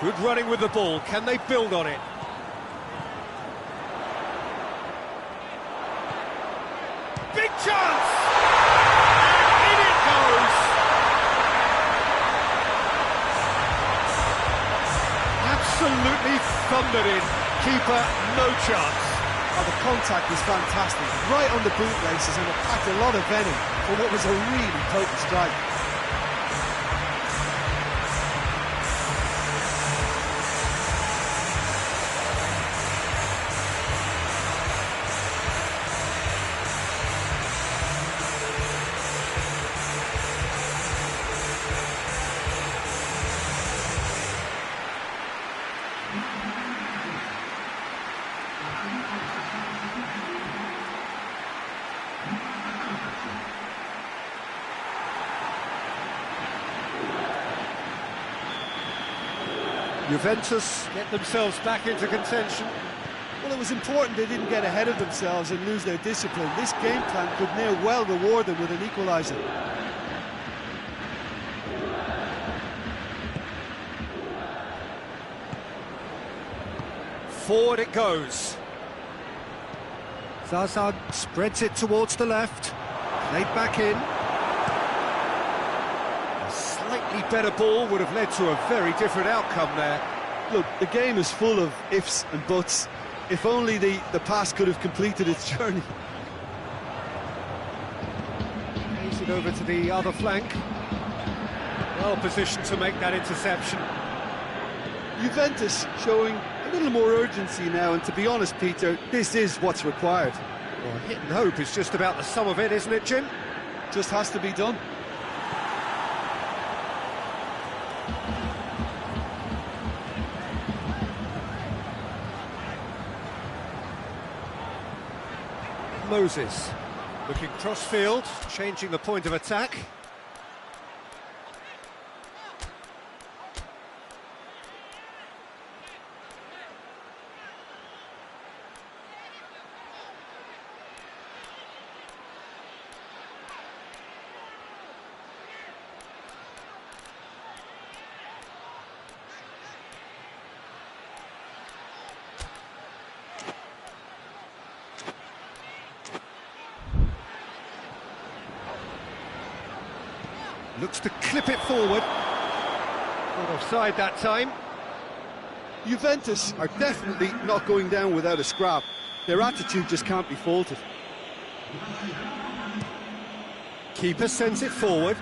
Good running with the ball. Can they build on it? Big chance! And in it goes! Absolutely thundered in. Keeper, no chance. Oh, the contact was fantastic. Right on the bootlaces, and it packed a lot of venom for what was a really potent strike. Juventus get themselves back into contention. Well, it was important they didn't get ahead of themselves and lose their discipline. This game plan could now well reward them with an equaliser. Forward it goes. Zaza spreads it towards the left. Played back in. slightly better ball would have led to a very different outcome there. Look, the game is full of ifs and buts. If only the pass could have completed its journey. Plays it over to the other flank. Well positioned to make that interception. Juventus showing a little more urgency now, and to be honest, Peter, this is what's required. Well, hit and hope is just about the sum of it, isn't it, Jim? Just has to be done. Moses looking cross-field, changing the point of attack. Looks to clip it forward. Not offside that time. Juventus are definitely not going down without a scrap. Their attitude just can't be faulted. Keeper sends it forward.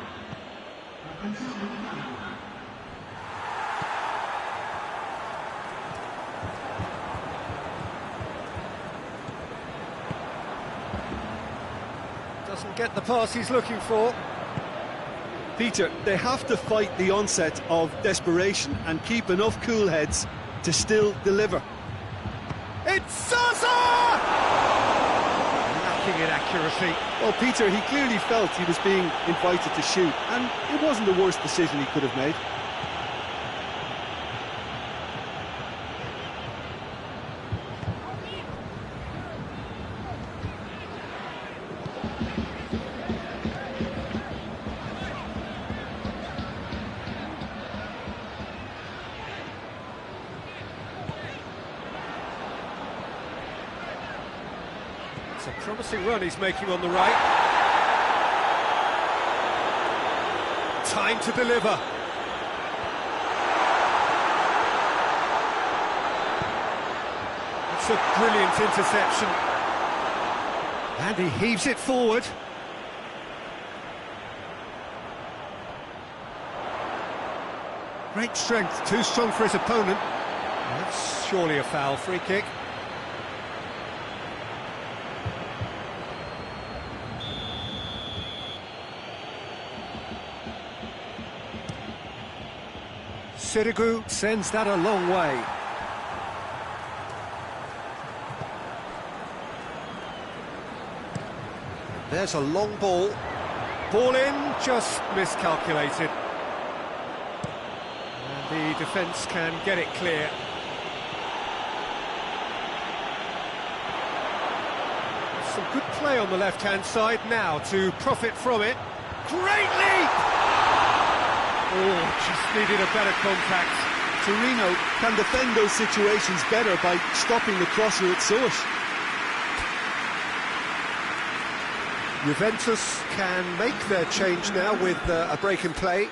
Doesn't get the pass he's looking for. Peter, they have to fight the onset of desperation and keep enough cool heads to still deliver. It's Sasa! Lacking in accuracy. Well, Peter, he clearly felt he was being invited to shoot, and it wasn't the worst decision he could have made. It's a promising run he's making on the right. Time to deliver. It's a brilliant interception. And he heaves it forward. Great strength, too strong for his opponent. That's surely a foul, free kick. Sirigu sends that a long way. There's a long ball. Ball in, just miscalculated. And the defence can get it clear. Some good play on the left-hand side now to profit from it. Great leap! Oh, just needed a better contact. Torino can defend those situations better by stopping the crosser at source. Juventus can make their change now with a break in play.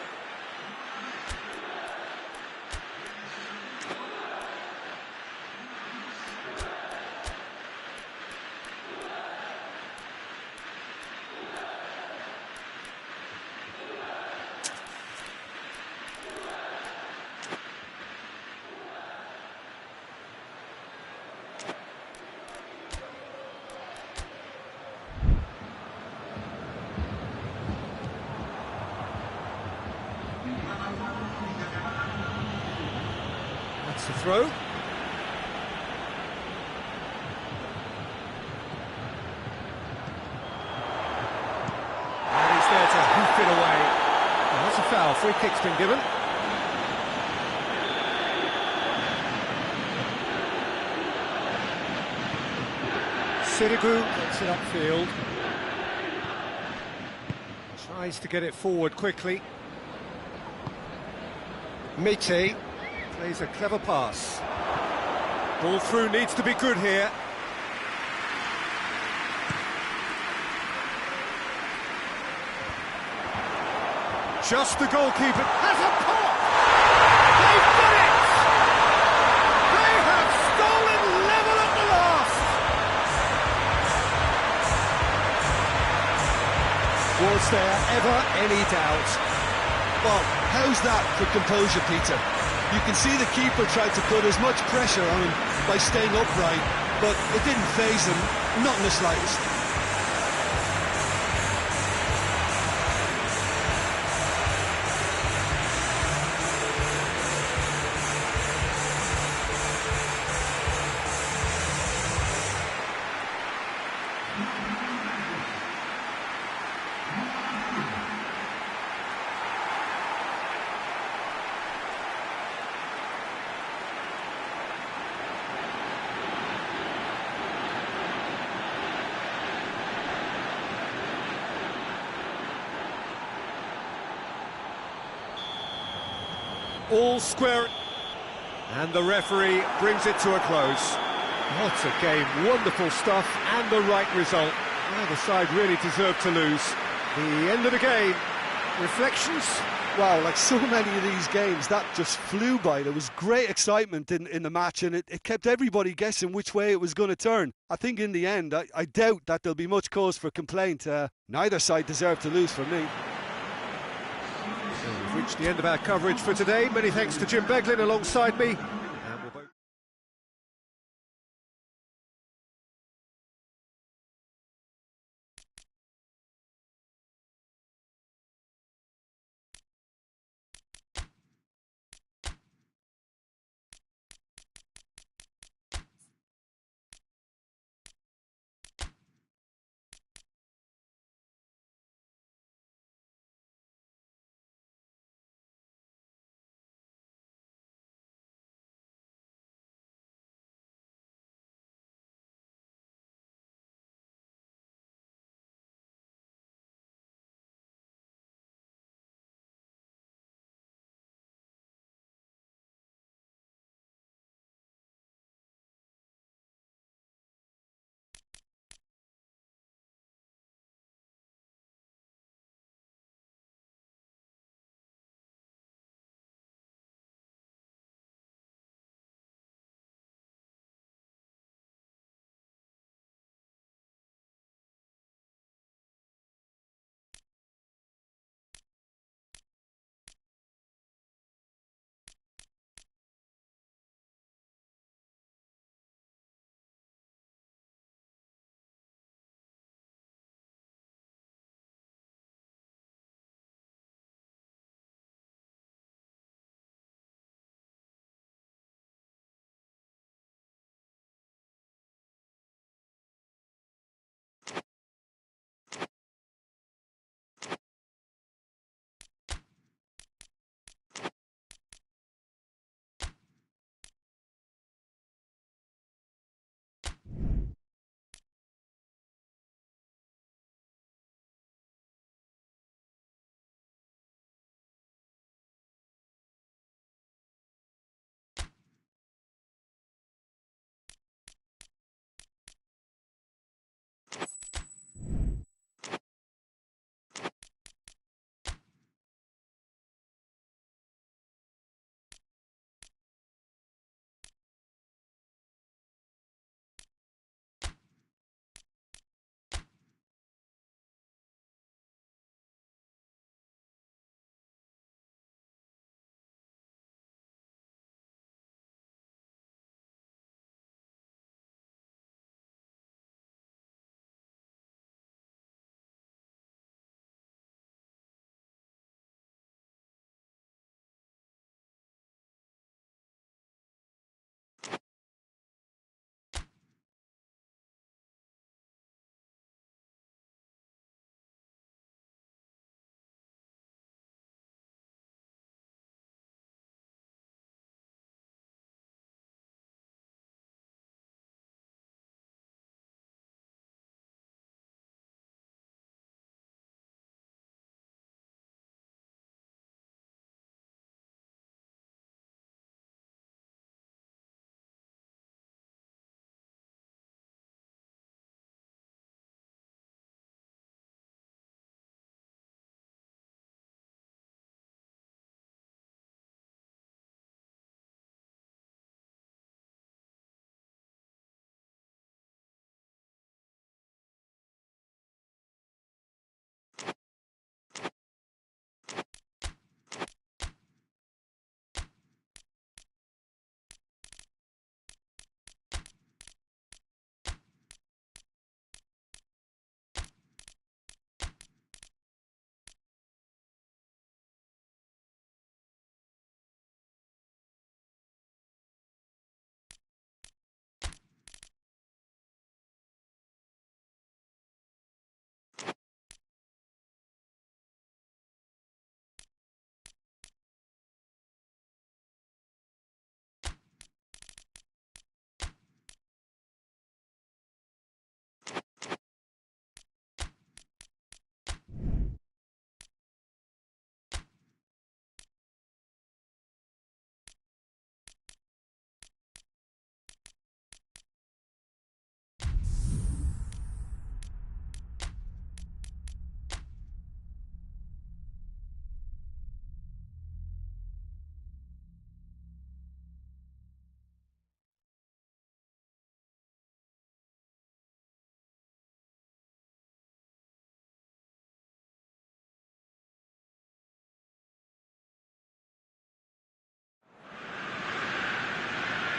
That's the throw. And he's there to hoof it away. Well, that's a foul. Free kick's been given. Sirigu gets it upfield. Tries to get it forward quickly. Mite plays a clever pass. Ball through needs to be good here. just the goalkeeper. Has a pop! They've done it! They have stolen level at the last! Was there ever any doubt? Well, how's that for composure, Peter? You can see the keeper tried to put as much pressure on him by staying upright, but it didn't faze him, not in the slightest. All square, and the referee brings it to a close. What a game, wonderful stuff, and the right result. Well, the side really deserved to lose. The end of the game. Reflections? Wow, like so many of these games, that just flew by. There was great excitement in the match, and it kept everybody guessing which way it was going to turn. I think in the end, I doubt that there'll be much cause for complaint. Neither side deserved to lose for me. So we've reached the end of our coverage for today. Many thanks to Jim Beglin alongside me.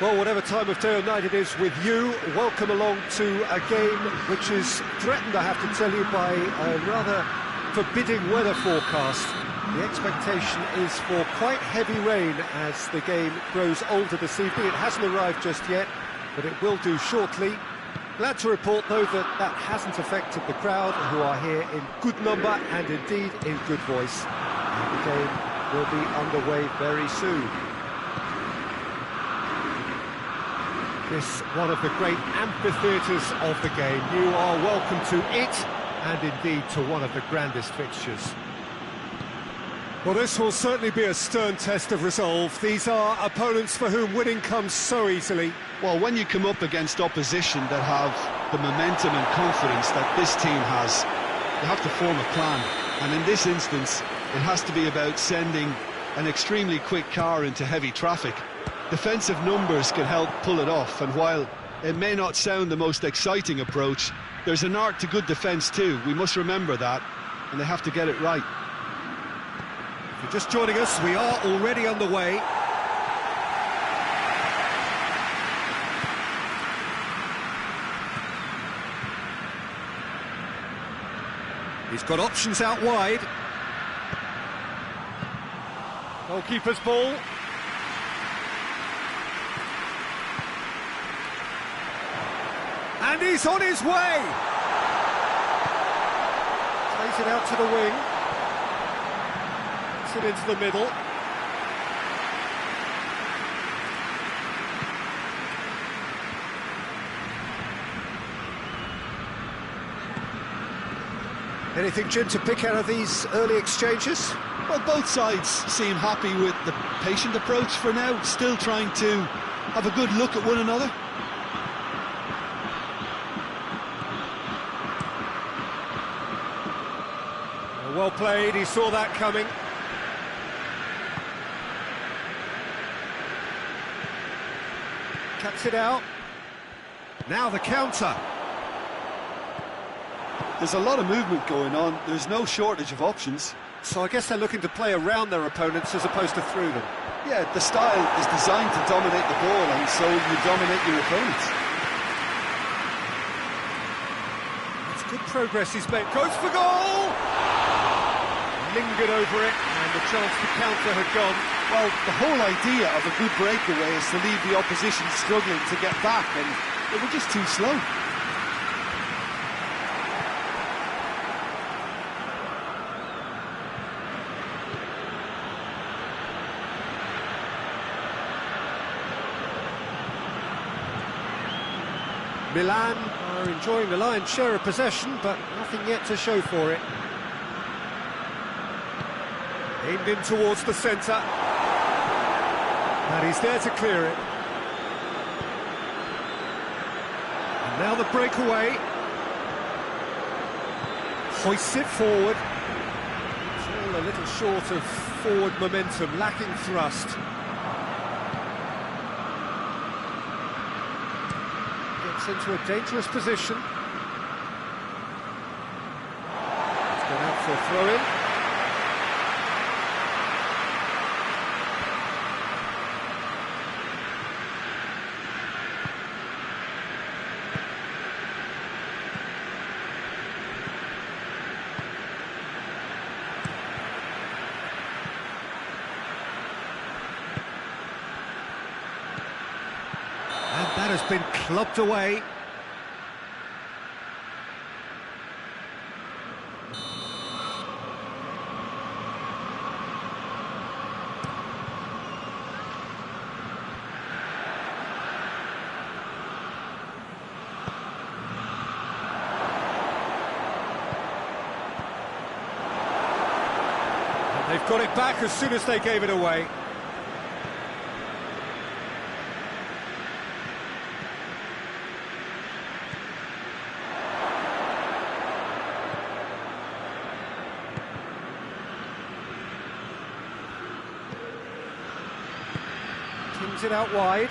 Well, whatever time of day or night it is with you, welcome along to a game which is threatened, I have to tell you, by a rather forbidding weather forecast. The expectation is for quite heavy rain as the game grows older this evening. It hasn't arrived just yet, but it will do shortly. Glad to report, though, that that hasn't affected the crowd, who are here in good number and indeed in good voice. And the game will be underway very soon. This one of the great amphitheatres of the game. You are welcome to it, and indeed to one of the grandest fixtures. Well, this will certainly be a stern test of resolve. These are opponents for whom winning comes so easily. Well, when you come up against opposition that have the momentum and confidence that this team has, you have to form a plan. And in this instance, it has to be about sending an extremely quick car into heavy traffic. Defensive numbers can help pull it off, and while it may not sound the most exciting approach, there's an art to good defence too. We must remember that, and they have to get it right. If you're just joining us, we are already underway. He's got options out wide. Goalkeeper's ball. And he's on his way! Plays it out to the wing. Puts it into the middle. Anything, Jim, to pick out of these early exchanges? Well, both sides seem happy with the patient approach for now, still trying to have a good look at one another. Well played, he saw that coming. Cuts it out. Now the counter. There's a lot of movement going on, there's no shortage of options. So I guess they're looking to play around their opponents as opposed to through them. Yeah, the style is designed to dominate the ball, and so you dominate your opponents. It's good progress he's made. Goes for goal! Lingered over it, and the chance to counter had gone. Well, the whole idea of a good breakaway is to leave the opposition struggling to get back, and they were just too slow. Milan are enjoying the lion's share of possession, but nothing yet to show for it. Aimed in towards the centre. And he's there to clear it. And now the breakaway. Hoists it forward. It's all a little short of forward momentum, lacking thrust. Gets into a dangerous position. It's gone out for a throw-in. That has been clubbed away. And they've got it back as soon as they gave it away. Kings it out wide.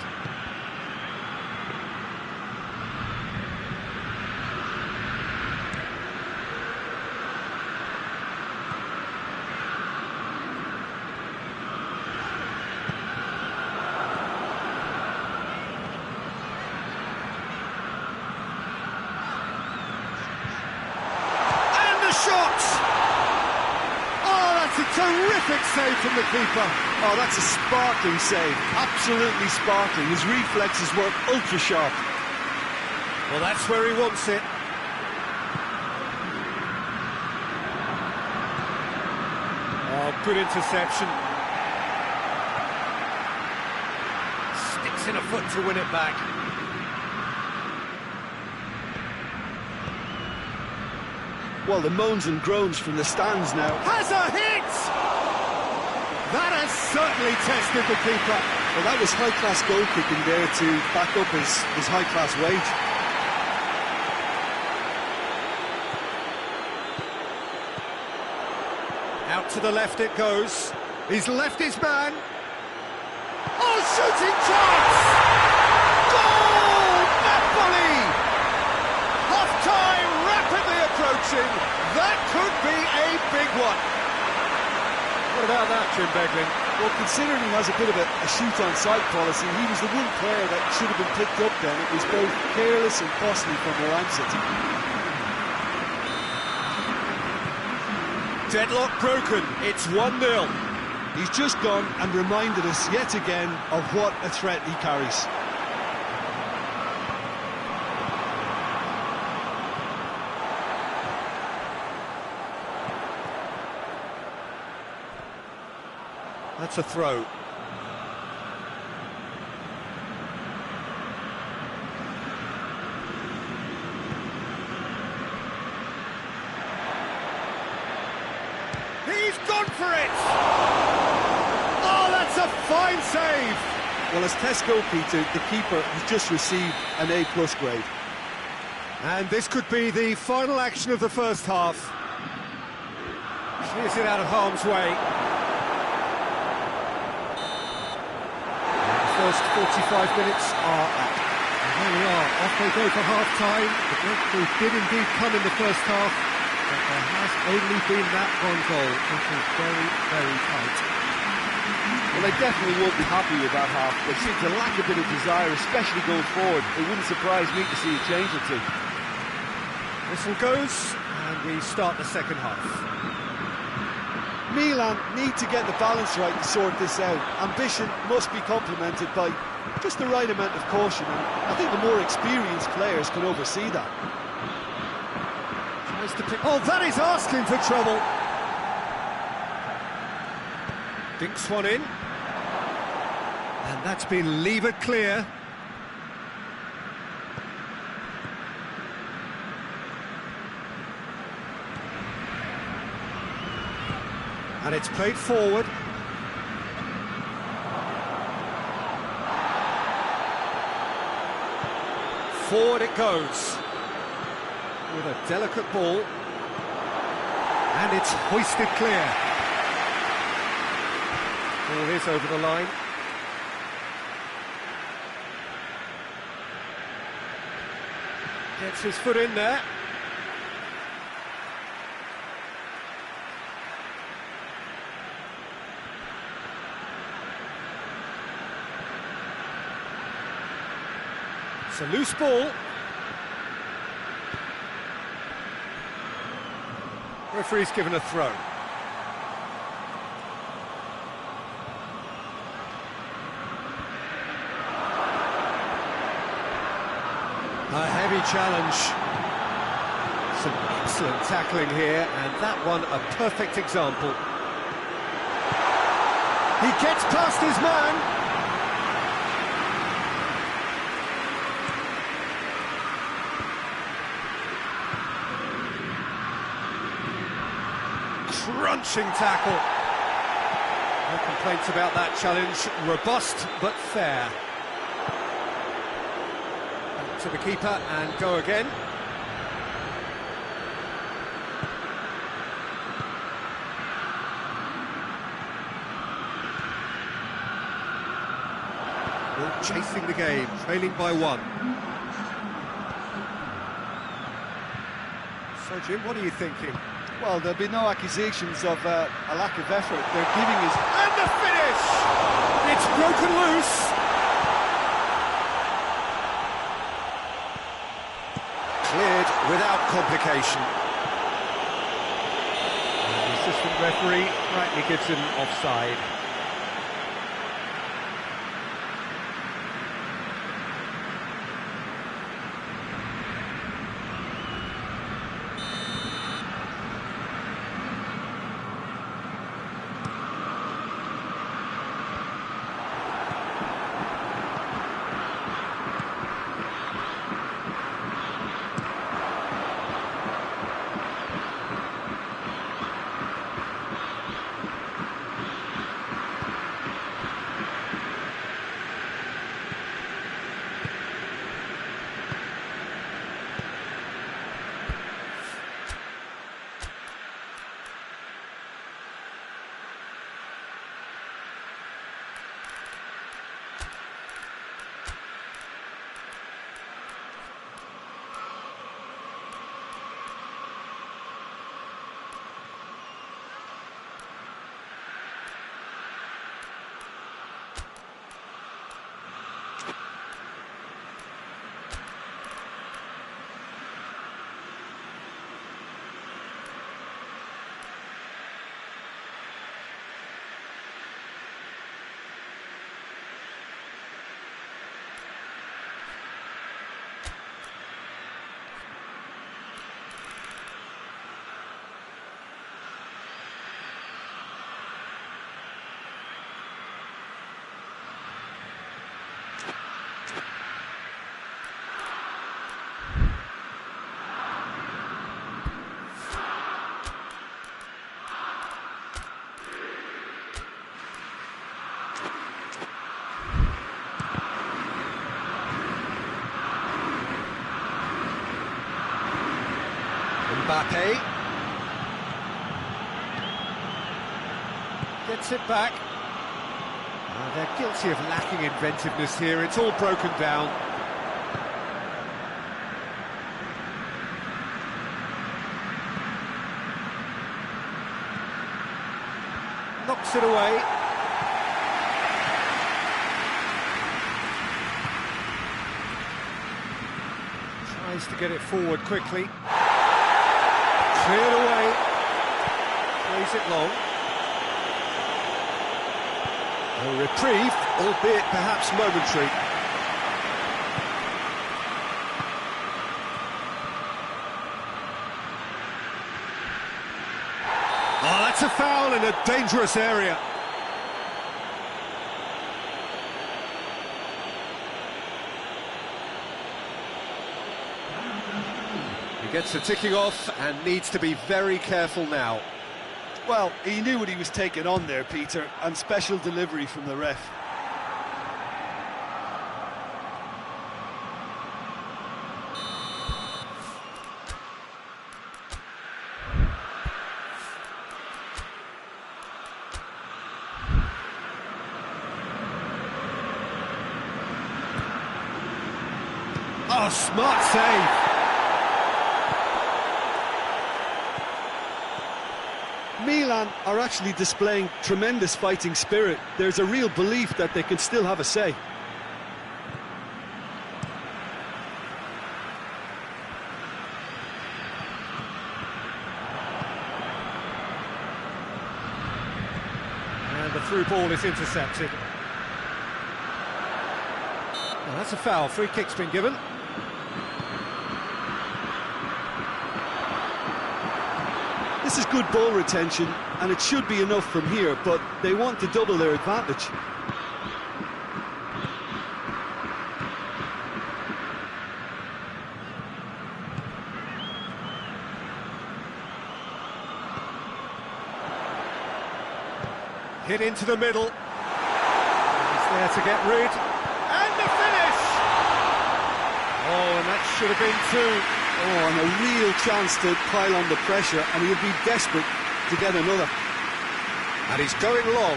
Terrific save from the keeper. Oh, that's a sparkling save, absolutely sparkling. His reflexes work ultra-sharp. Well, that's where he wants it. Oh, good interception. Sticks in a foot to win it back. Well, the moans and groans from the stands now. Has a hit! That has certainly tested the keeper. Well, that was high-class goal-kicking there to back up his high-class wage. Out to the left it goes. He's left his man. Oh, shooting chance! Goal! Napoli! Half-time rapidly approaching. That could be a big one. What about that, Jim Beglin? Well, considering he has a bit of a shoot-on-sight policy, he was the one player that should have been picked up then. It was both careless and costly from Milan City. Deadlock broken. It's 1-0. He's just gone and reminded us yet again of what a threat he carries. That's a throw. He's gone for it! Oh, that's a fine save! Well, as test goalkeeper, the keeper has just received an A+ grade. And this could be the final action of the first half. Clears it out of harm's way. The first 45 minutes are up. And here we are, off they go for half-time. The breakthrough did indeed come in the first half, but there has only been that one goal. It is very, very tight. Well, they definitely won't be happy with that half. They seem to lack a bit of desire, especially going forward. It wouldn't surprise me to see a change or two. Whistle goes, and we start the second half. Milan need to get the balance right to sort this out. Ambition must be complemented by just the right amount of caution, and I think the more experienced players can oversee that. Tries to pick... Oh, that is asking for trouble. Dinks one in. And that's been levered clear. And it's played forward. Forward it goes. With a delicate ball. And it's hoisted clear. Ball is over the line. Gets his foot in there. It's a loose ball. Referee's given a throw. A heavy challenge. Some excellent tackling here, and that one a perfect example. He gets past his man. Crunching tackle. No complaints about that challenge. Robust but fair. Back to the keeper and go again. Well, chasing the game, trailing by one. So, Jim, what are you thinking? Well, there'll be no accusations of a lack of effort. They're giving us... And the finish! It's broken loose. Cleared without complication. And he's just assistant referee rightly gives him offside. Mbappe gets it back. They're guilty of lacking inventiveness here. It's all broken down. Knocks it away. Tries to get it forward quickly. Cleared away. Plays it long. A reprieve, albeit perhaps momentary. Oh, that's a foul in a dangerous area. He gets the ticking off and needs to be very careful now. Well, he knew what he was taking on there, Peter, and special delivery from the ref. Oh, smart save. Milan are actually displaying tremendous fighting spirit. There's a real belief that they can still have a say. And the through ball is intercepted. Well, that's a foul. Free kick's been given. This is good ball retention, and it should be enough from here, but they want to double their advantage. Hit into the middle. He's there to get rid. And the finish! Oh, and that should have been two. Oh, and a real chance to pile on the pressure, and he'll be desperate to get another. And he's going long.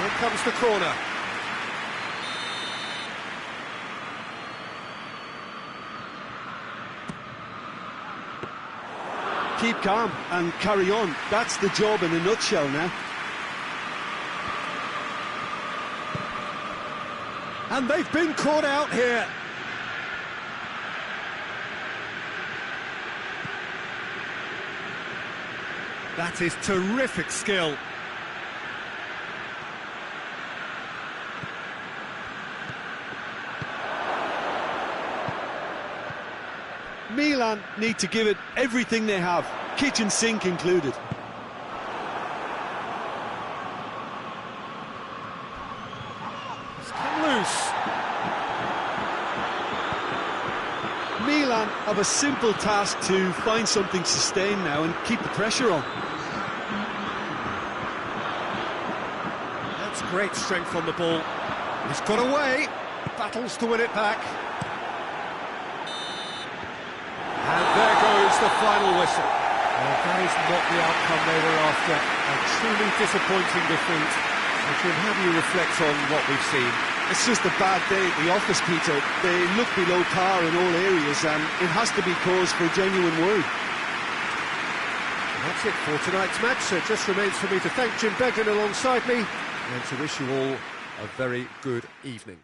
Here comes the corner. Keep calm and carry on. That's the job in a nutshell now. And they've been caught out here. That is terrific skill. Milan need to give it everything they have, kitchen sink included. It's come loose. Milan have a simple task to find something sustained now and keep the pressure on. That's great strength on the ball. He's got away, battles to win it back. And there goes the final whistle. Well, that is not the outcome they were after. A truly disappointing defeat. Adrian, how do you reflect on what we've seen? It's just a bad day at the office, Peter. They look below par in all areas, and it has to be cause for genuine worry. That's it for tonight's match. So it just remains for me to thank Jim Beglin alongside me and to wish you all a very good evening.